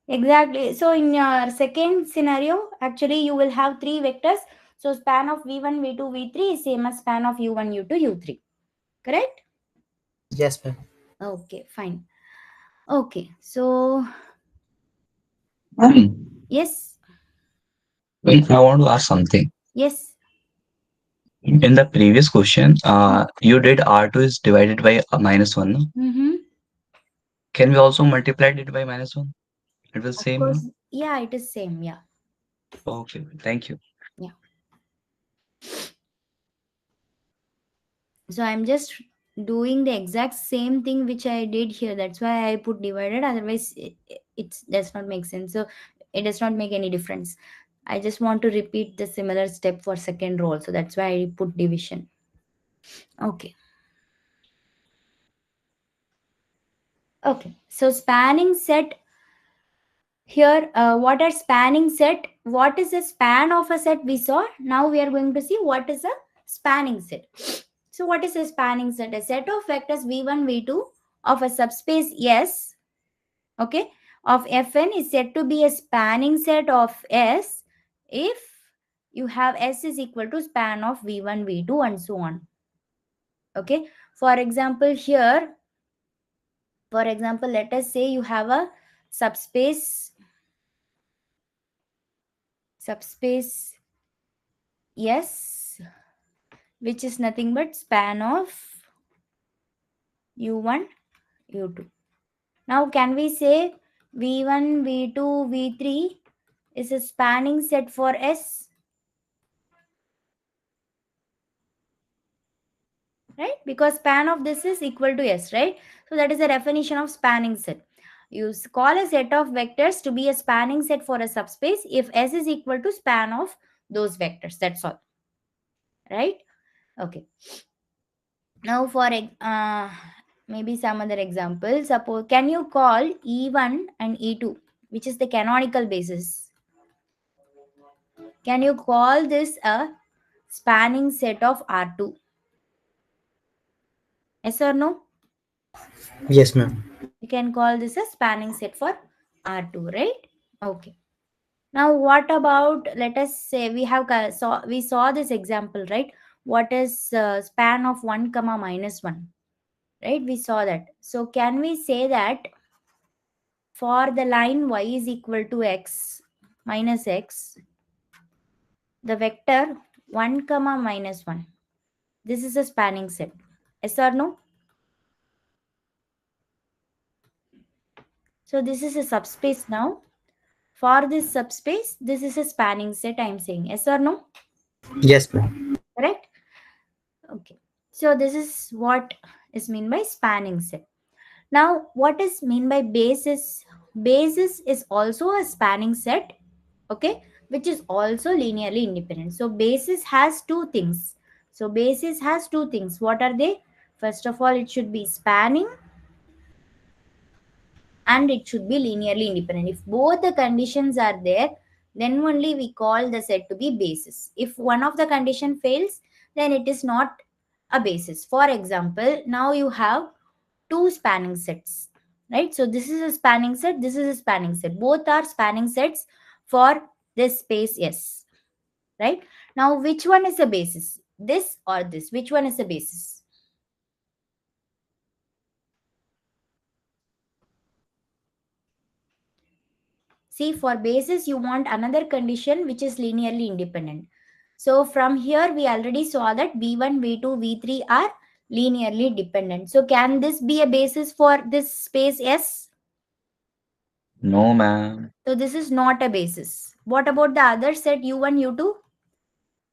Exactly. So in your second scenario, actually you will have three vectors. So span of v1, v2, v3 is same as span of u1, u2, u3. Correct? Yes, ma'am. Okay, fine. Okay, so Ma'am, yes, I want to ask something. yes. In the previous question, you did R2 is divided by -1. No? Mm-hmm. Can we also multiply it by -1? It will Of same, no? course, yeah, it is same. Yeah, Okay, thank you. yeah. So I'm just doing the exact same thing which I did here. That's why I put divided. Otherwise, it does not make sense. So it does not make any difference. I just want to repeat the similar step for second row. So that's why I put division. Okay. Okay. So spanning set here. What are spanning set? What is the span of a set we saw? Now we are going to see what is a spanning set. So what is a spanning set? A set of vectors v1, v2 of a subspace S, okay, of Fn is said to be a spanning set of S if you have S is equal to span of v1, v2 and so on. Okay. For example, here, for example, let us say you have a subspace S, which is nothing but span of u1, u2. Now can we say v1, v2, v3 is a spanning set for S? Right? Because span of this is equal to S, right? So that is the definition of spanning set. You call a set of vectors to be a spanning set for a subspace if S is equal to span of those vectors. That's all. Right? Okay. Now for maybe some other example. Suppose, can you call E1 and E2, which is the canonical basis? Can you call this a spanning set of R2? Yes or no? Yes, ma'am. You can call this a spanning set for R2, right? Okay. Now what about, let us say we saw this example, right? What is span of 1 comma minus 1, right? We saw that. So can we say that for the line y is equal to x minus x, the vector 1 comma minus 1, this is a spanning set? Yes or no? So this is a subspace now. For this subspace, this is a spanning set, I'm saying. Yes or no? Yes, ma'am. Correct? Okay. So this is what is mean by spanning set. Now, what is mean by basis? Basis is also a spanning set, okay, which is also linearly independent. So basis has two things. So basis has two things. What are they? First of all, it should be spanning and it should be linearly independent. If both the conditions are there, then only we call the set to be basis. If one of the condition fails, then it is not a basis. For example, now you have two spanning sets, right? So this is a spanning set, this is a spanning set. Both are spanning sets for this space S, right? Now which one is a basis? This or this? Which one is a basis? See, for basis, you want another condition which is linearly independent. So from here, we already saw that v1, v2, v3 are linearly dependent. So can this be a basis for this space S? No, ma'am. So this is not a basis. What about the other set U1, U2?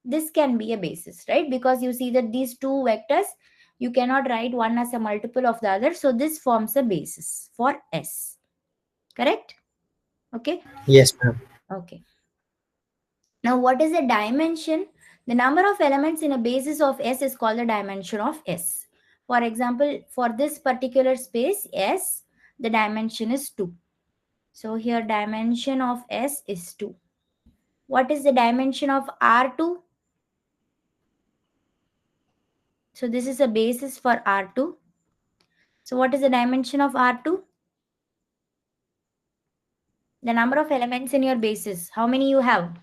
This can be a basis, right? Because you see that these two vectors, you cannot write one as a multiple of the other. So this forms a basis for S. Correct? Okay. Yes, ma'am. Okay. Now what is the dimension? The number of elements in a basis of S is called the dimension of S. For example, for this particular space S, the dimension is 2. So here dimension of S is 2. What is the dimension of R2? So this is a basis for R2. So what is the dimension of R2? The number of elements in your basis. How many you have?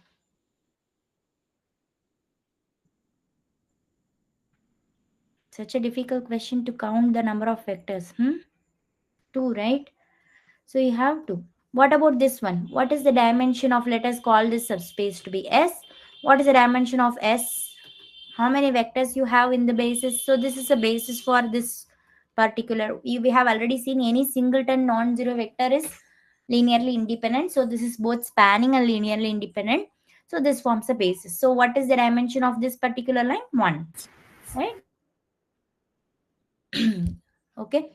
Such a difficult question to count the number of vectors. 2, right? So you have 2. What about this one? What is the dimension of, let us call this subspace to be S. What is the dimension of S? How many vectors you have in the basis? So this is a basis for this particular. We have already seen any singleton non-zero vector is linearly independent. So this is both spanning and linearly independent. So this forms a basis. So what is the dimension of this particular line? 1. Right? Okay.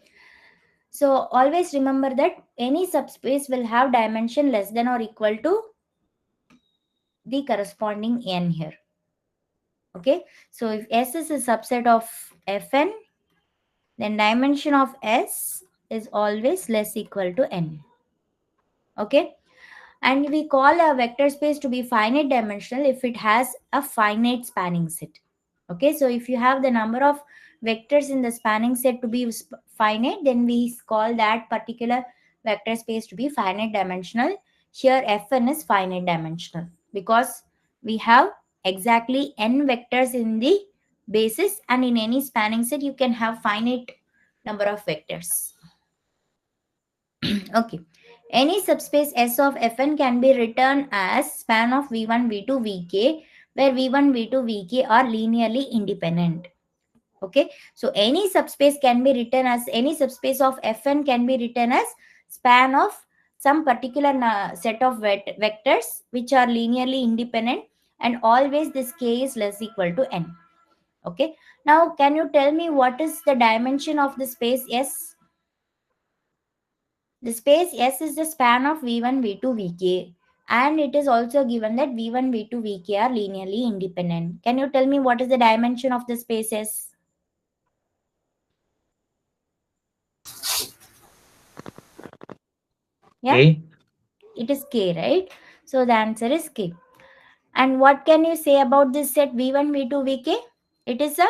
So always remember that any subspace will have dimension less than or equal to the corresponding n here. Okay. So if S is a subset of Fn, then dimension of S is always less equal to n. Okay. And we call a vector space to be finite dimensional if it has a finite spanning set. Okay. So if you have the number of vectors in the spanning set to be finite, then we call that particular vector space to be finite dimensional. Here Fn is finite dimensional because we have exactly n vectors in the basis, and in any spanning set you can have finite number of vectors. Okay. Any subspace S of Fn can be written as span of V1, V2, Vk, where V1, V2, Vk are linearly independent. Okay. So any subspace can be written as, any subspace of Fn can be written as span of some particular set of vectors which are linearly independent, and always this k is less equal to n. Okay. Now can you tell me what is the dimension of the space S? The space S is the span of V1, V2, Vk, and it is also given that V1, V2, Vk are linearly independent. Can you tell me what is the dimension of the space S? Yeah, A. it is K, right? So the answer is K. And what can you say about this set V1, V2, Vk? It is a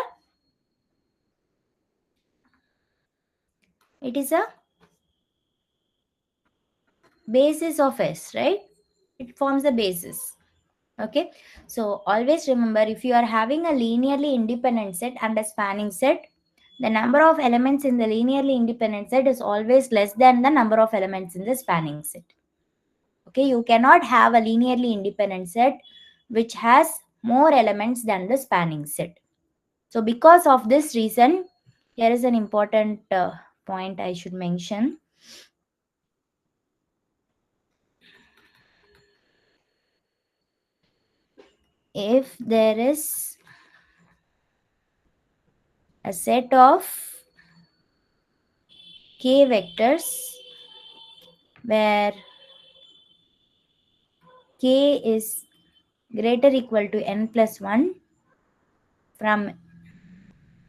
basis of S, right? It forms a basis. Okay. So always remember, if you are having a linearly independent set and a spanning set, the number of elements in the linearly independent set is always less than the number of elements in the spanning set. Okay. You cannot have a linearly independent set which has more elements than the spanning set. So because of this reason, here is an important point I should mention. If there is a set of k vectors where k is greater equal to n plus 1 from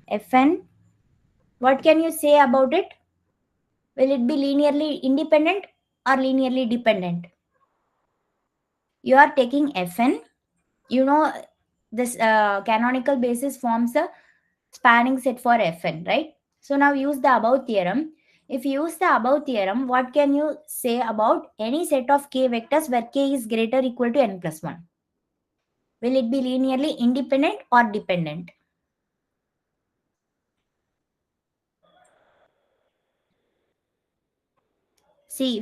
Fn, what can you say about it? Will it be linearly independent or linearly dependent? You are taking Fn, you know this canonical basis forms a spanning set for Fn, right? So now use the above theorem. If you use the above theorem, what can you say about any set of k vectors where k is greater equal to n plus 1? Will it be linearly independent or dependent? See,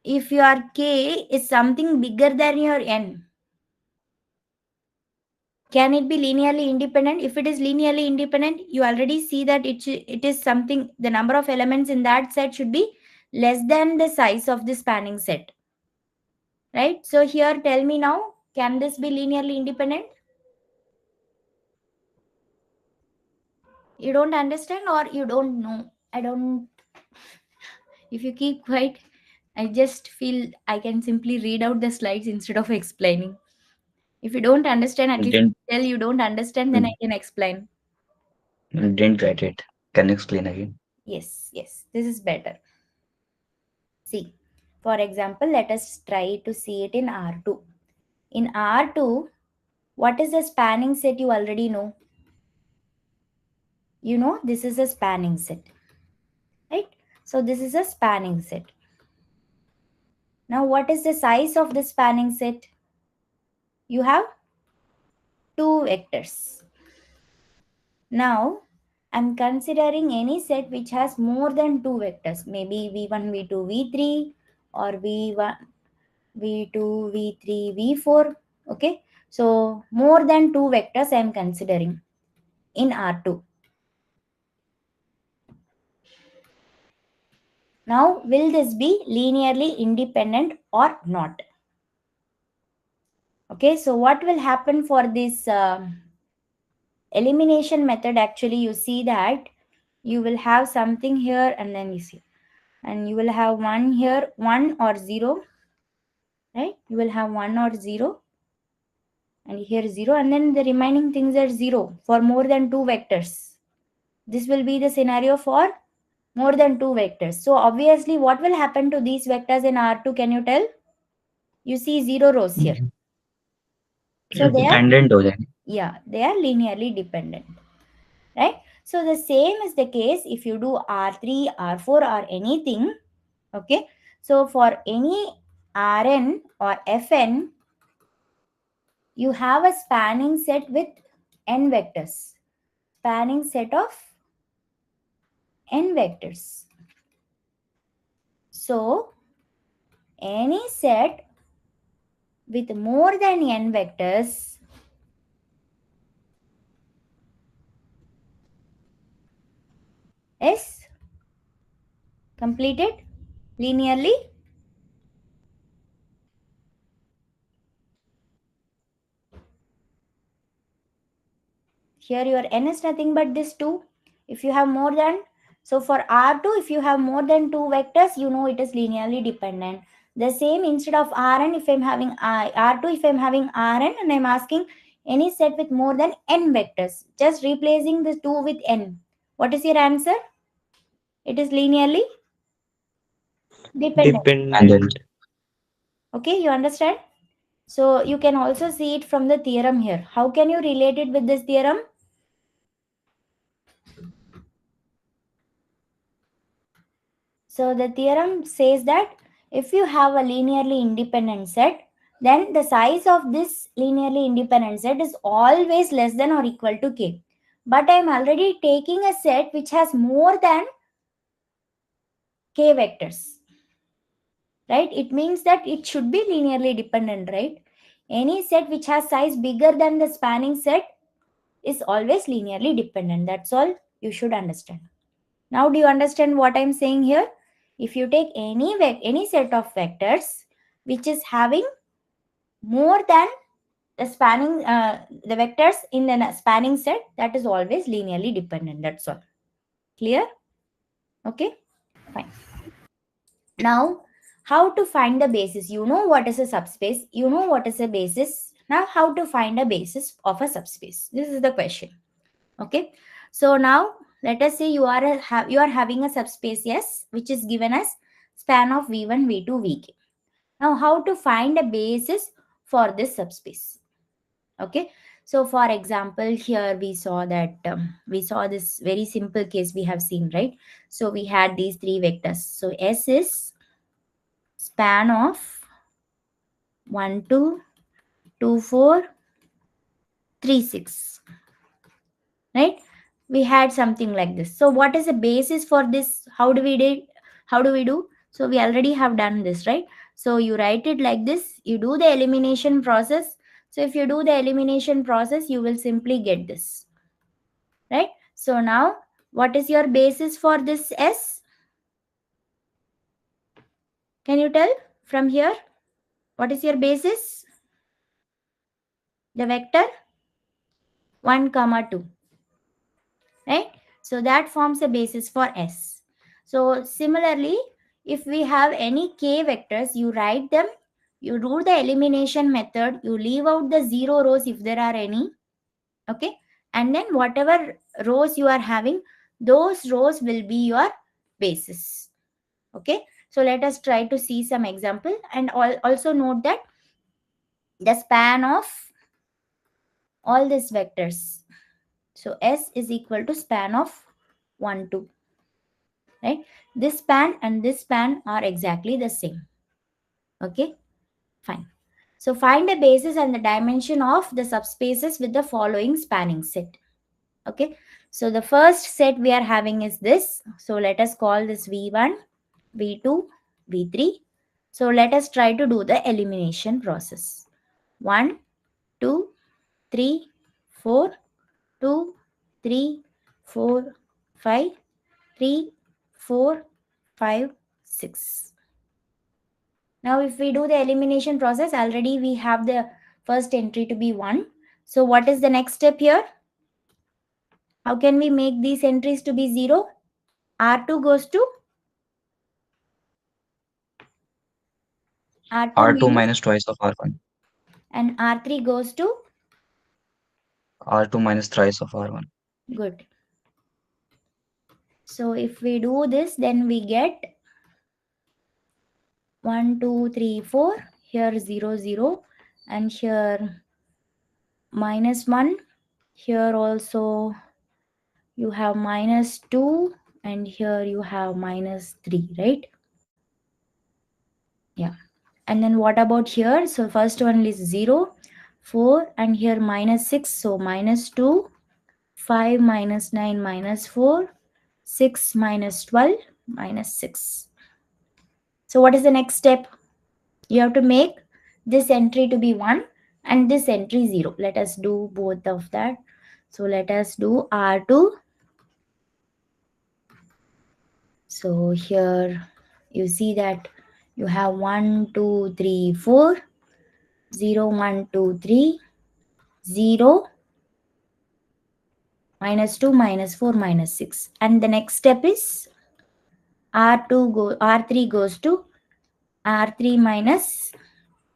if your k is something bigger than your n, Can it be linearly independent? If it is linearly independent, you already see that it is something, the number of elements in that set should be less than the size of the spanning set. Right? So here tell me now, can this be linearly independent? You don't understand or you don't know? I don't. If you keep quiet, I just feel I can simply read out the slides instead of explaining. If you don't understand, at least Didn't tell you don't understand, then I can explain. didn't get it. Can you explain again? Yes, yes, this is better. See, for example, let us try to see it in R2. In R2, what is the spanning set you already know? You know, this is a spanning set, right? So this is a spanning set. Now, what is the size of the spanning set? You have 2 vectors. Now, I'm considering any set which has more than 2 vectors, maybe v1, v2, v3, or v1, v2, v3, v4. Okay, so more than 2 vectors I am considering in R2. Now, will this be linearly independent or not? Okay, so what will happen for this elimination method? Actually, you see that you will have something here and then you see, and you will have 1 here, 1 or 0, right? You will have 1 or 0, and here 0, and then the remaining things are 0 for more than 2 vectors. This will be the scenario for more than 2 vectors. So obviously, what will happen to these vectors in R2? Can you tell? You see 0 rows here. So they are, Dependent हो जाएंगे. yeah, they are linearly dependent, right? So the same is the case if you do R3, R4 or anything, okay? So for any Rn or Fn, you have a spanning set with n vectors, spanning set of n vectors. So any set with more than n vectors is completed linearly. Here your n is nothing but this 2. If you have more than, so for R2, if you have more than 2 vectors, you know it is linearly dependent. The same instead of Rn, if I'm having R2, if I'm having Rn and I'm asking any set with more than n vectors, just replacing the 2 with n. What is your answer? It is linearly dependent. Dependent. Okay, you understand? So you can also see it from the theorem here. How can you relate it with this theorem? So the theorem says that if you have a linearly independent set, then the size of this linearly independent set is always less than or equal to k. But I am already taking a set which has more than k vectors, right? It means that it should be linearly dependent, right? Any set which has size bigger than the spanning set is always linearly dependent. That's all you should understand. Now, do you understand what I'm saying here? If you take any set of vectors which is having more than the spanning the vectors in the spanning set, that is always linearly dependent. That's all. Clear? Okay, fine. Now, how to find the basis? You know what is a subspace. You know what is a basis. Now, how to find a basis of a subspace? This is the question. Okay. So now let us say you are having a subspace S which is given as span of V1, V2, Vk. Now, how to find a basis for this subspace? Okay. So for example, here we saw that we saw this very simple case we have seen, right? So we had these 3 vectors. So S is span of 1, 2, 2, 4, 3, 6, right? We had something like this. So what is the basis for this? How do we do? So we already have done this, right? So you write it like this. You do the elimination process. So if you do the elimination process, you will simply get this, right? So now, what is your basis for this S? Can you tell from here? What is your basis? The vector 1, 2, right? So that forms a basis for S. So similarly, if we have any k vectors, you write them, you do the elimination method, you leave out the 0 rows if there are any, okay? And then whatever rows you are having, those rows will be your basis, okay? So let us try to see some example, and also note that the span of all these vectors. So S is equal to span of 1, 2, right? This span and this span are exactly the same, okay? Fine. So find the basis and the dimension of the subspaces with the following spanning set, okay? So the first set we are having is this. So let us call this V1, V2, V3. So let us try to do the elimination process. 1, 2, 3, 4, 2, 3, 4, 5, 3, 4, 5, 6. Now if we do the elimination process, already we have the first entry to be 1. So what is the next step here? How can we make these entries to be 0? R2 goes to R2, R2 minus twice of R1. and R3 goes to? R2 minus thrice of R1. Good. So if we do this, then we get 1, 2, 3, 4. Here 0, 0. And here -1. Here also you have -2. And here you have -3, right? Yeah. And then what about here? So first one is 0, 4, and here -6. So -2, 5 minus 9 -4, 6 minus 12 -6. So what is the next step? You have to make this entry to be 1 and this entry 0. Let us do both of that. So let us do R2. So here you see that you have 1, 2, 3, 4, 0, 1, 2, 3, 0, -2, -4, -6. And the next step is R3 goes to R3 minus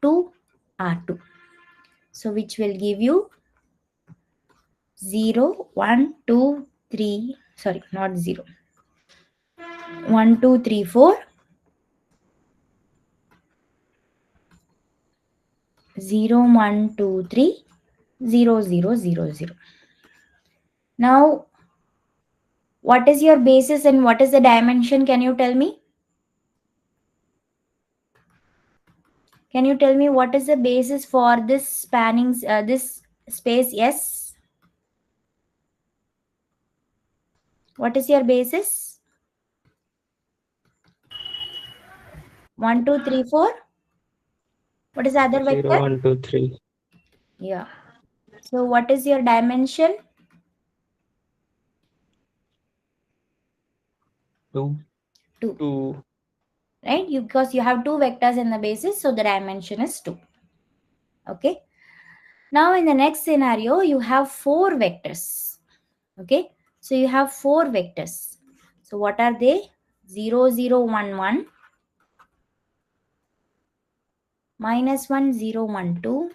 2 R2. So which will give you 0, 1, 2, 3, sorry, not 0. 1, 2, 3, 4, 0, 1, 2, 3, 0, 0, 0, 0. Now, what is your basis and what is the dimension? Can you tell me? Can you tell me what is the basis for this spanning, this space S? What is your basis? 1, 2, 3, 4. What is the other 0, vector? 1, 2, 3. Yeah. So what is your dimension? 2. 2. 2. Right? Because you have two vectors in the basis, so the dimension is 2. Okay. Now in the next scenario, you have 4 vectors. Okay. So you have 4 vectors. So what are they? 0, 0, 1, 1. -1, 0, 1, 2.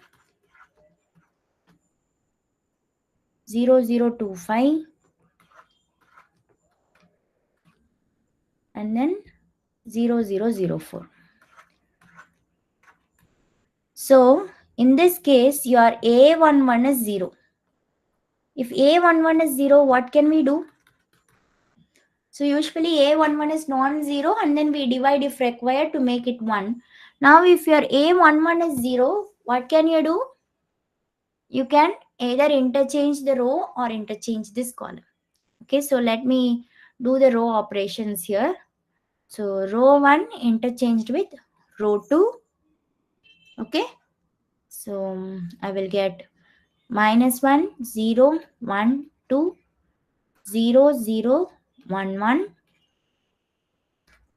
0, 0, 2, 5. And then 0, 0, 0, 4. So in this case, your A11 is 0. If A11 is 0, what can we do? So usually A11 is non-zero and then we divide if required to make it 1. Now if your A11 is 0, what can you do? You can either interchange the row or interchange this column. Okay, so let me do the row operations here. So row 1 interchanged with row 2. Okay. So I will get minus 1, 0, 1, 2, 0, 0, 1, 1,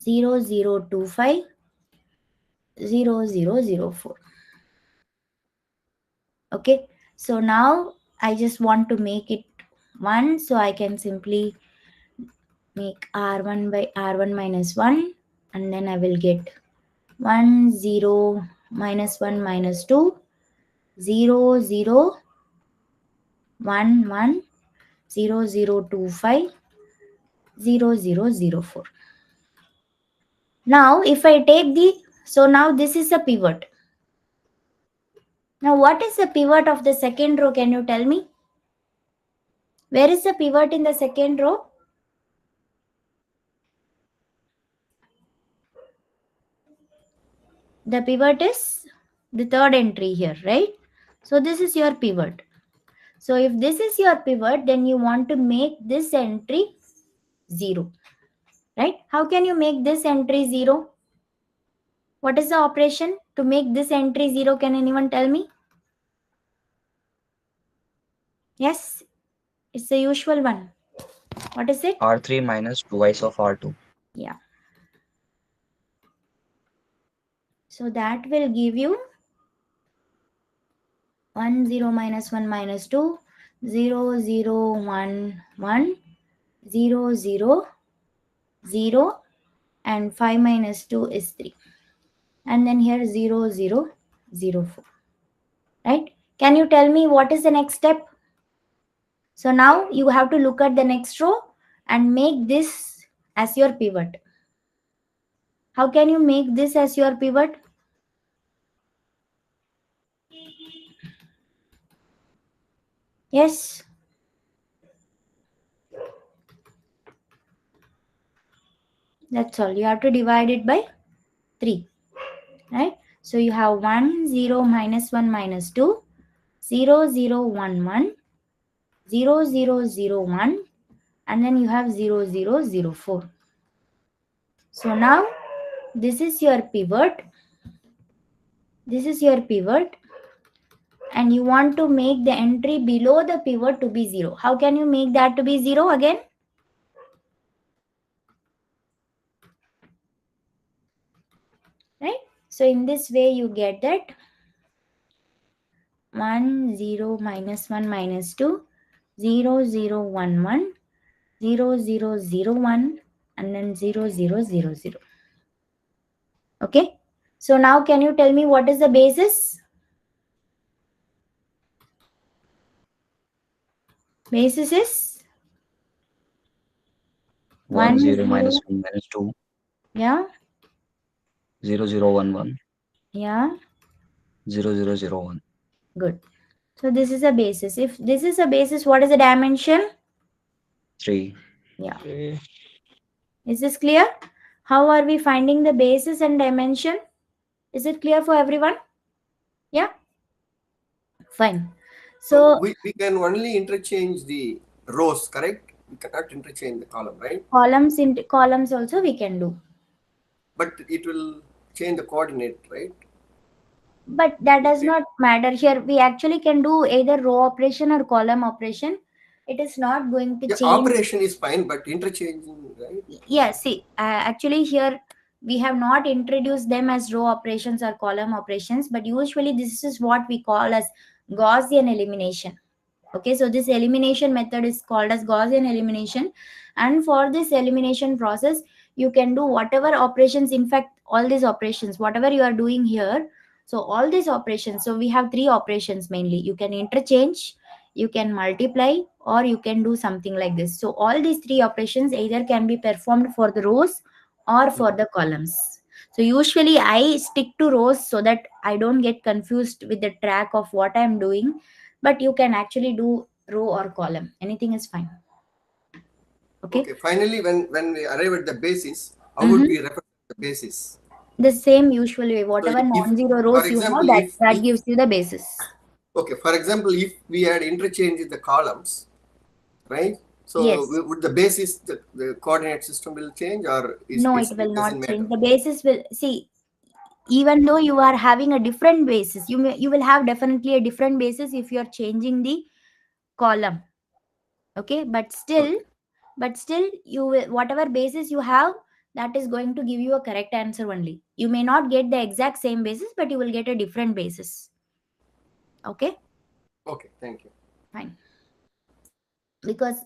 0, 0, 2, 5, 0, 0, 0, 4. Okay, so now I just want to make it 1, so I can simply make R1 by R1 minus 1, and then I will get 1, 0, minus 1, minus 2, 0, 0, 1, 1, 0, 0, 2, 5, 0, 0, 0, 4. Now if I take so now this is a pivot. Now what is the pivot of the second row? Can you tell me? Where is the pivot in the second row? The pivot is the third entry here, right? So this is your pivot. So if this is your pivot, then you want to make this entry 0, right? How can you make this entry 0? What is the operation to make this entry 0? Can anyone tell me? Yes, it's the usual one. What is it? R3 minus 2i of R2. Yeah. So that will give you 1, 0, minus 1, minus 2, 0, 0, 1, 1, 0, 0, 0, and 5 minus 2 is 3. And then here 0, 0, 0, 4. Right? Can you tell me what is the next step? So now you have to look at the next row and make this as your pivot. How can you make this as your pivot? Yes. That's all. You have to divide it by 3. Right? So you have 1, 0, minus 1, minus 2, 0, 0, 1, 1, 0, 0, 0, 1, and then you have 0, 0, 0, 4. So now this is your pivot. This is your pivot. And you want to make the entry below the pivot to be 0. How can you make that to be 0 again? Right? So in this way you get that 1, 0, minus 1, minus 2, 0, 0, 1, 1, 0, 0, 0, 1, and then 0, 0, 0, 0. Okay. So now can you tell me what is the basis? Basis is 1, 0, 0, minus 1 minus 2. Yeah. 0, 0, 1, 1. Yeah. 0, 0, 0, 1. Good. So this is a basis. If this is a basis, what is the dimension? 3. Yeah. Okay. Is this clear? How are we finding the basis and dimension? Is it clear for everyone? Yeah? Fine. So So we can only interchange the rows, correct? We cannot interchange the column, right? columns also we can do. But it will change the coordinate, right? But that does not matter here. We actually can do either row operation or column operation. It is not going to Yeah, change. operation is fine, but interchanging, right? Yeah, see, actually here we have not introduced them as row operations or column operations, but usually this is what we call as Gaussian elimination. Okay, so this elimination method is called as Gaussian elimination, and for this elimination process you can do whatever operations, in fact all these operations, whatever you are doing here. So all these operations, so we have 3 operations mainly. You can interchange, you can multiply, or you can do something like this. So all these 3 operations either can be performed for the rows or for the columns. So usually I stick to rows so that I don't get confused with the track of what I'm doing, but you can actually do row or column. Anything is fine. Okay. Finally, when we arrive at the basis, how would we represent the basis? The same usual way. Whatever So if, non-zero rows for you example, have, if that gives you the basis. Okay, for example, if we had interchanged the columns, right? So Yes. would the basis, the coordinate system will change, or is No, it it will doesn't not change. matter? The basis will, see, even though you are having a different basis, you will have definitely a different basis if you are changing the column. Okay, but still you will, whatever basis you have, that is going to give you a correct answer only. You may not get the exact same basis, but you will get a different basis. Okay, Okay, thank you. fine. Because,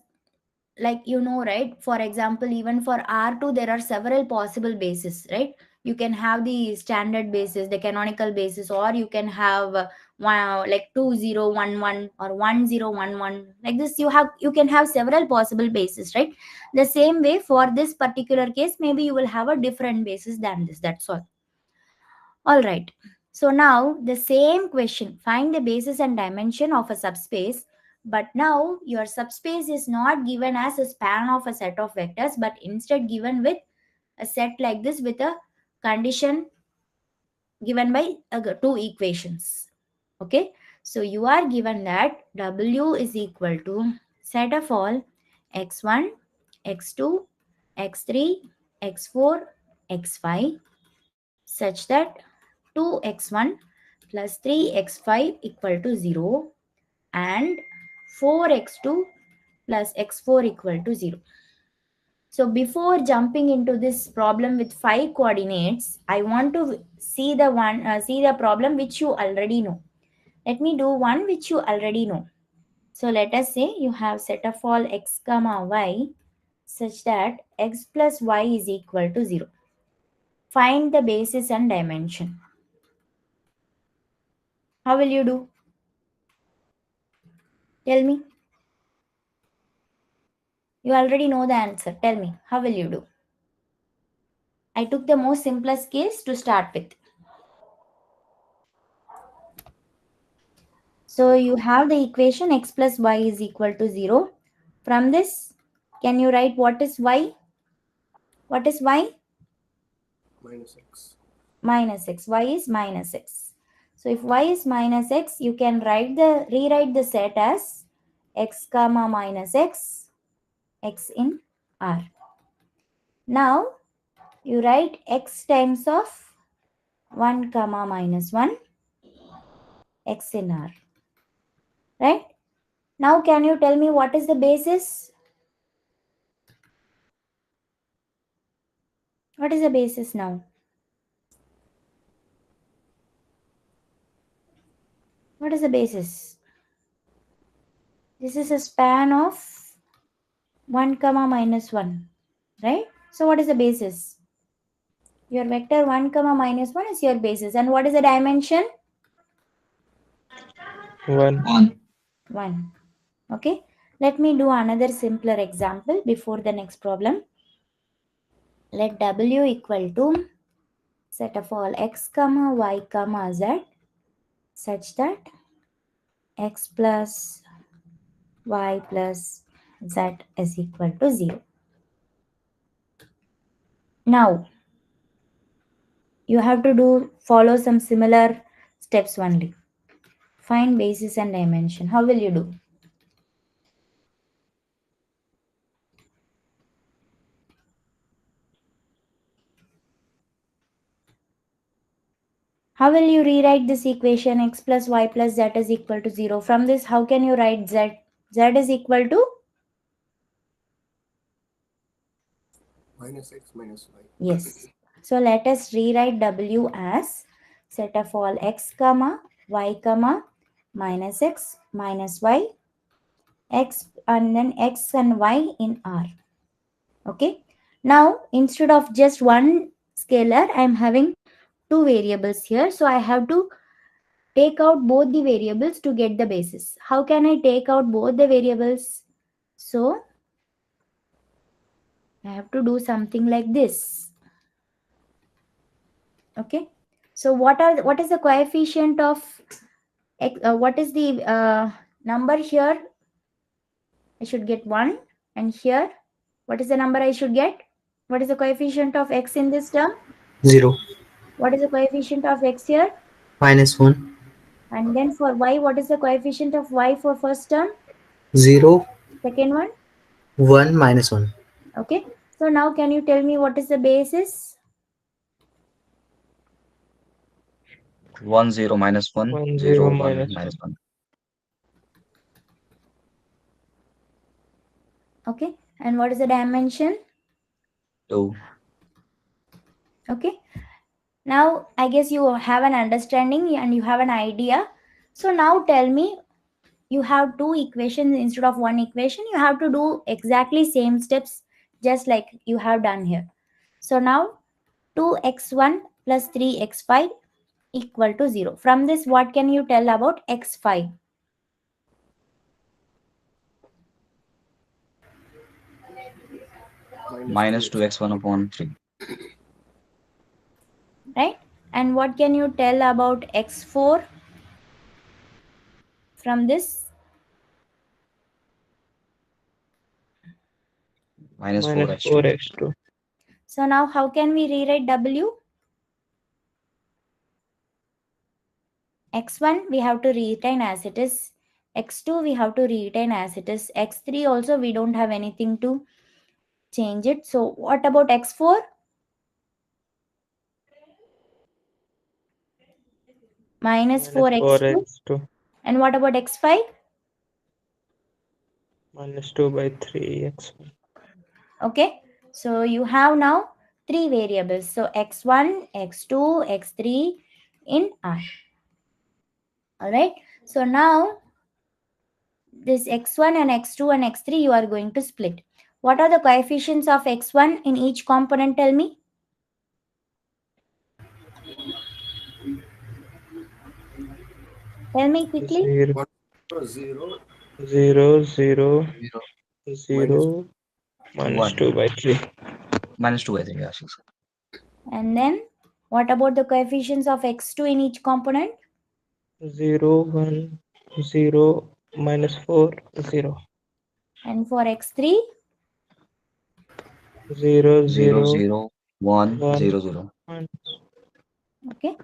like, right, for example, even for R2 there are several possible bases, right? You can have the standard basis, the canonical basis, or you can have like 2011 or 1011, like this. You can have several possible bases, right? The same way for this particular case, maybe you will have a different basis than this. That's all right. So now the same question, find the basis and dimension of a subspace, but now your subspace is not given as a span of a set of vectors, but instead given with a set like this with a condition given by two equations. Okay, so you are given that W is equal to set of all x1, x2, x3, x4, x5 such that 2x1 plus 3x5 equal to 0 and 4x2 plus x4 equal to 0. So before jumping into this problem with 5 coordinates, I want to see the problem which you already know. Let me do one which you already know. So let us say you have set of all x comma y such that x plus y is equal to 0. Find the basis and dimension. How will you do? Tell me. You already know the answer. Tell me, how will you do? I took the most simplest case to start with. So you have the equation x plus y is equal to 0. From this, can you write what is y? What is y? Minus x. Minus x. Y is minus x. So if y is minus x, you can rewrite the set as x comma minus x, x in R. Now you write x times of 1 comma minus 1, x in R. Right? Now can you tell me what is the basis? What is the basis now? What is the basis? This is a span of 1 comma minus 1, right? So what is the basis? Your vector 1 comma minus 1 is your basis. And what is the dimension? 1. 1. Okay. Let me do another simpler example before the next problem. Let W equal to set of all x comma y comma z such that x plus y plus z is equal to 0. Now, you have to follow some similar steps only. Find basis and dimension. How will you do? How will you rewrite this equation x plus y plus z is equal to 0? From this, how can you write z? Z is equal to? Minus x minus y. Yes. So let us rewrite W as set of all x comma y comma minus x minus y, x and then x and y in R. Okay. Now, instead of just one scalar, I am having two variables here. So I have to take out both the variables to get the basis. How can I take out both the variables? So I have to do something like this. Okay. So what is the coefficient of x? What is the number here? I should get 1. And here, what is the number I should get? What is the coefficient of x in this term? 0. What is the coefficient of x here? Minus 1. And then for y, what is the coefficient of y for first term? 0. Second one? 1 minus 1. Okay. So now can you tell me what is the basis? 1 0 minus 1 1 0 0 1 minus minus 1. Okay, and what is the dimension? 2. Okay, now I guess you have an understanding and you have an idea. So now tell me, you have two equations instead of one equation. You have to do exactly same steps just like you have done here. So now 2x1 plus 3x5 equal to 0. From this, what can you tell about x5? Minus 2x1 upon 3. Right? And what can you tell about x4 from this? Minus minus 4x2. 4x2. So now how can we rewrite w? x1 we have to retain as it is. x2 we have to retain as it is. x3 also we don't have anything to change it. So what about x4? Minus 4x2. 4x2 And what about x5? minus 2 by 3x1. Okay, so you have now three variables. So x1, x2, x3 in R. All right. So now this x1 and x2 and x3 you are going to split. What are the coefficients of x1 in each component? Tell me. Tell me quickly. 0 0 0 0 0 0 minus 1 2 by 3. minus 2 I think. Yeah, sure. And then what about the coefficients of x2 in each component? 0 1 0 minus 4 0. And for x3? 0 0 0 0 1 1 0 0. minus Okay.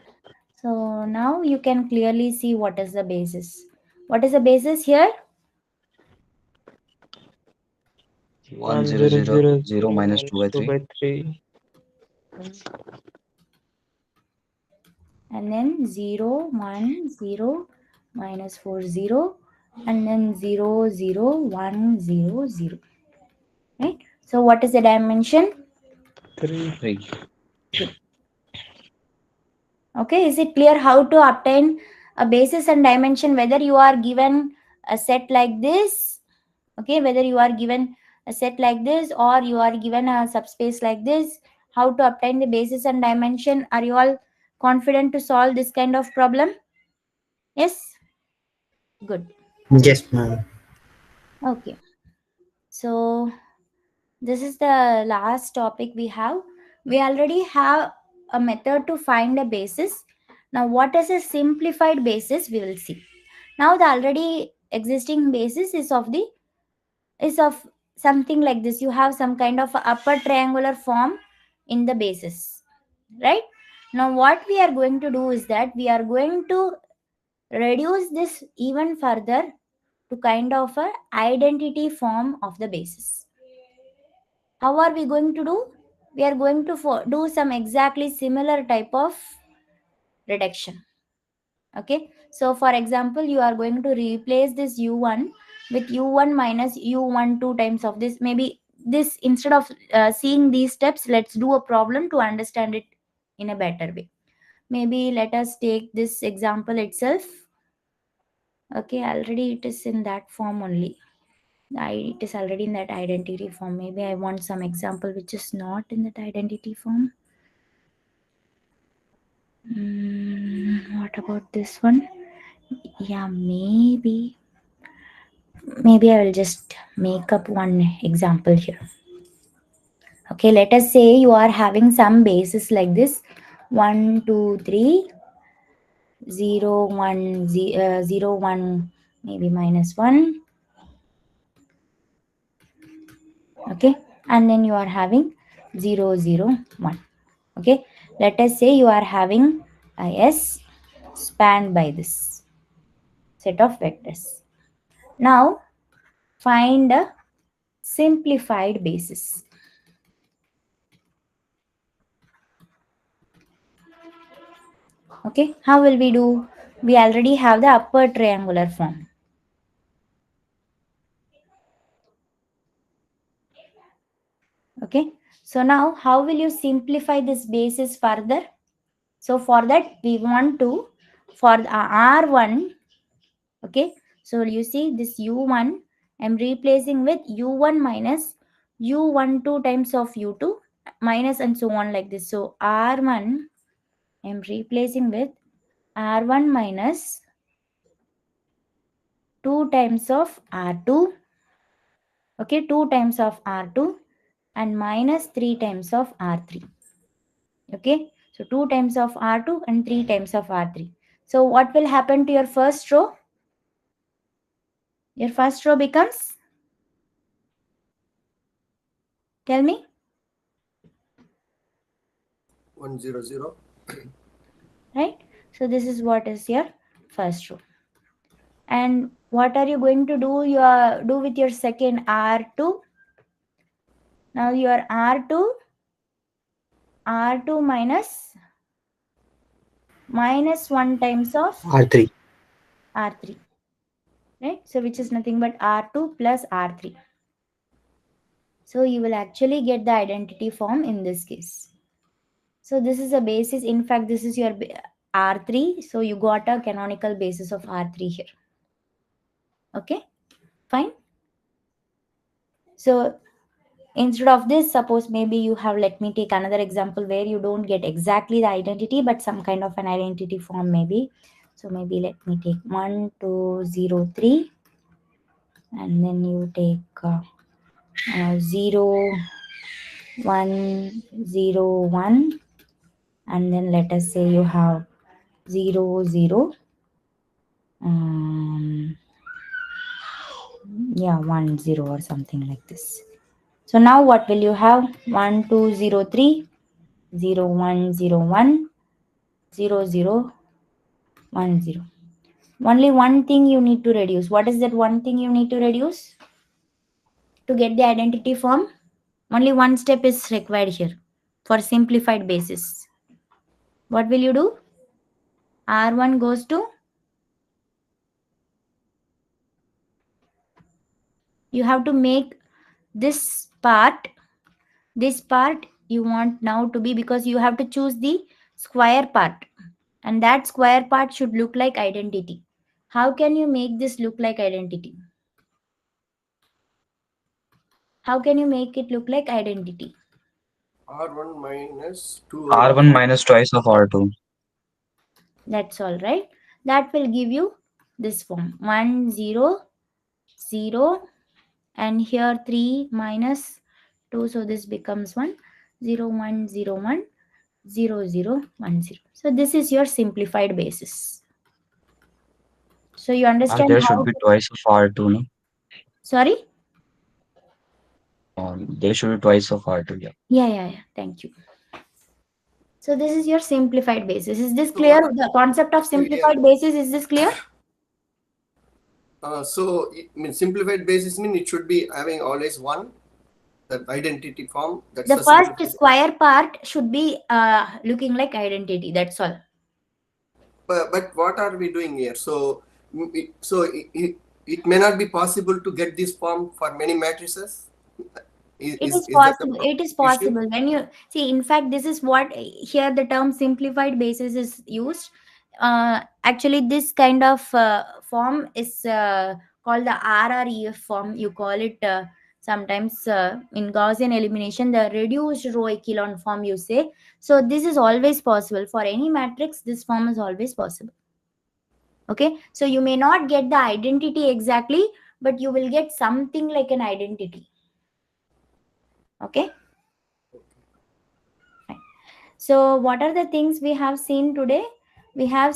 So now you can clearly see what is the basis. What is the basis here? 1 0 0 0 minus 2 by 2 3. by 3. And then 0, 1, 0, minus 4, 0, and then 0, 0, 1, 0, 0. Right? So what is the dimension? 3. 3. Okay, is it clear how to obtain a basis and dimension, whether you are given a set like this, okay, whether you are given a set like this or you are given a subspace like this, how to obtain the basis and dimension? Are you all confident to solve this kind of problem? Yes? Good. Yes, ma'am. Okay. So this is the last topic we have. We already have a method to find a basis. Now, what is a simplified basis? We will see. Now, the already existing basis is of something like this. You have some kind of a upper triangular form in the basis, right? Now, what we are going to do is that we are going to reduce this even further to kind of a identity form of the basis. How are we going to do? We are going to do some exactly similar type of reduction. Okay, so for example, you are going to replace this u1 with u1 minus u1 two times of this. Maybe this, instead of seeing these steps, let's do a problem to understand it in a better way. Maybe let us take this example itself. Okay, already it is in that form only. It is already in that identity form. Maybe I want some example which is not in that identity form. What about this one? Yeah, maybe I will just make up one example here. Okay, let us say you are having some bases like this: 1 2 3 0 1 0 1, maybe minus 1. Okay, and then you are having 0 0 1. Okay, let us say you are having a S spanned by this set of vectors. Now find a simplified basis. Okay, how will we do? We already have the upper triangular form. Okay, so now how will you simplify this basis further? So for that we want to, for the R1, okay, so you see this U1, I'm replacing with U1 minus U12 times of U2 minus and so on like this. So R1, I'm replacing with R1 minus 2 times of R2, okay, 2 times of R2 and minus 3 times of R3. Okay, so 2 times of R2 and 3 times of R3. So what will happen to your first row? Your first row becomes, tell me, 100. right? So this is what is your first row. And what are you going to do? You are do with your second R2. Now your R2 minus 1 times of R3. R3, right? So which is nothing but R2 plus R3. So you will actually get the identity form in this case. So this is a basis. In fact, this is your R3. So you got a canonical basis of R3 here. Okay, fine. So instead of this, suppose maybe you have, let me take another example where you don't get exactly the identity, but some kind of an identity form maybe. So maybe let me take 1, 2, 0, 3. And then you take 0, 1, 0, 1. And then let us say you have 0, 0. Yeah, 1, 0 or something like this. So now what will you have? 1, 2, 0, 3, 0, 1, 0, 1, 0, 0, 1, 0. Only one thing you need to reduce. What is that one thing you need to reduce to get the identity form? Only one step is required here for simplified basis. What will you do? R1 goes to, you have to make this part you want now to be, because you have to choose the square part, and that square part should look like identity. How can you make this look like identity? How can you make it look like identity? R1 minus 2 R1 minus twice of R2. That's all, right? That will give you this form 1, 0, 0, and here 3 minus 2. So this becomes 1, 0, 1, 0, 1, 0, 0, 1, 0. So this is your simplified basis. So you understand There how should be twice of R2, no? Sorry? There should be twice of R2, yeah. Yeah. Thank you. So this is your simplified basis. Is this So clear? what- The concept of So here- simplified basis, is this clear? So it means simplified basis mean it should be having always one, that identity form. That's The first simplified. square part should be looking like identity. That's all. But what are we doing here? So it may not be possible to get this form for many matrices. It Is is that the possible. It is issue? possible. When you see, in fact, this is what here the term simplified basis is used. Actually, this kind of form is called the RREF form. You call it sometimes in Gaussian elimination the reduced row echelon form, you say. So this is always possible for any matrix. This form is always possible. Okay, so you may not get the identity exactly, but you will get something like an identity. Okay. Fine. So what are the things we have seen today? We have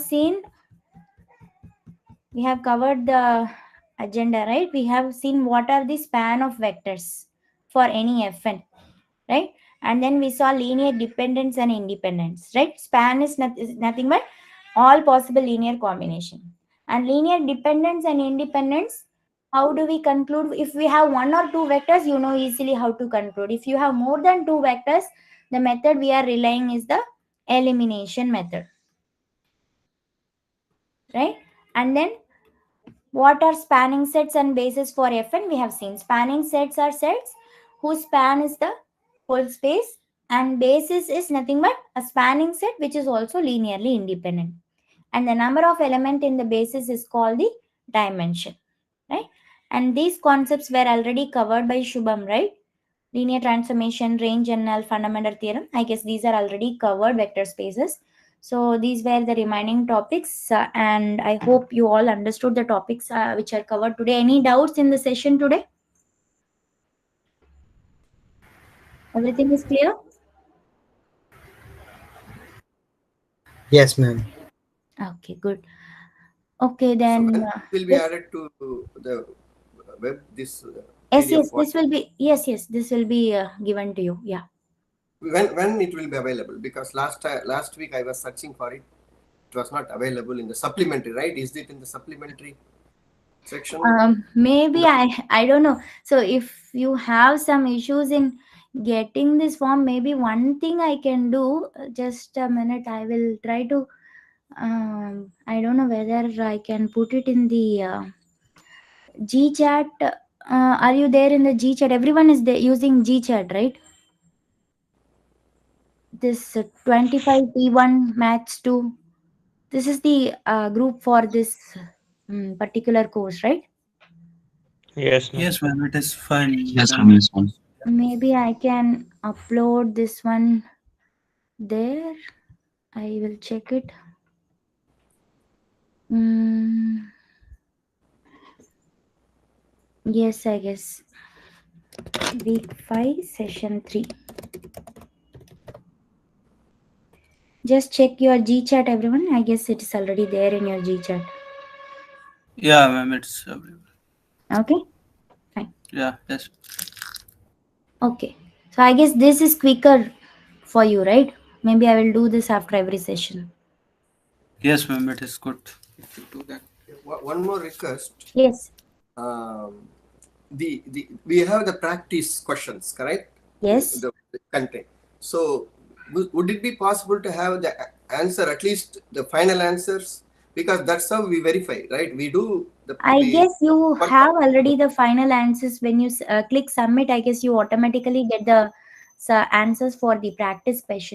covered the agenda, right? We have seen what are the span of vectors for any Fn, right? And then we saw linear dependence and independence, right? Span is nothing but all possible linear combination. And linear dependence and independence, how do we conclude? If we have one or two vectors, you know easily how to conclude. If you have more than two vectors, the method we are relying is the elimination method. right? And then what are spanning sets and bases for Fn? We have seen spanning sets are sets whose span is the whole space, and basis is nothing but a spanning set which is also linearly independent. And the number of element in the basis is called the dimension, right? And these concepts were already covered by Shubham, right? Linear transformation, range and null, fundamental theorem. I guess these are already covered, vector spaces. So these were the remaining topics, and I hope you all understood the topics which are covered today. Any doubts in the session today? Everything is clear? Yes, ma'am. Okay, good. Okay, So then. when will be added to the web, this Yes, PDF? yes, this will be, yes, this will be given to you. Yeah. When it will be available? Because last week I was searching for it. It was not available in the supplementary, right? Is it in the supplementary section? Maybe I don't know. So if you have some issues in getting this form, maybe one thing I can do, just a minute, I will try to I don't know whether I can put it in the GChat. Are you there in the GChat? Everyone is there using GChat, right? This 25P1 Maths 2. This is the group for this particular course, right? Yes, ma'am. Yes, ma'am, it is fine. Yes, Madam. ma'am. Yes, ma'am. Maybe I can upload this one there. I will check it. Yes, I guess. Week 5, session 3. Just check your GChat, everyone. I guess it is already there in your GChat. Yeah, ma'am, it's available. Okay. Yeah, yes. Okay. So I guess this is quicker for you, right? Maybe I will do this after every session. Yes, ma'am, it is good if you do that. One more request. Yes. We have the practice questions, correct? Yes. The content. So would it be possible to have the answer, at least the final answers? Because that's how we verify, right? We do the. I guess you have already the final answers. When you click submit, I guess you automatically get the answers for the practice question.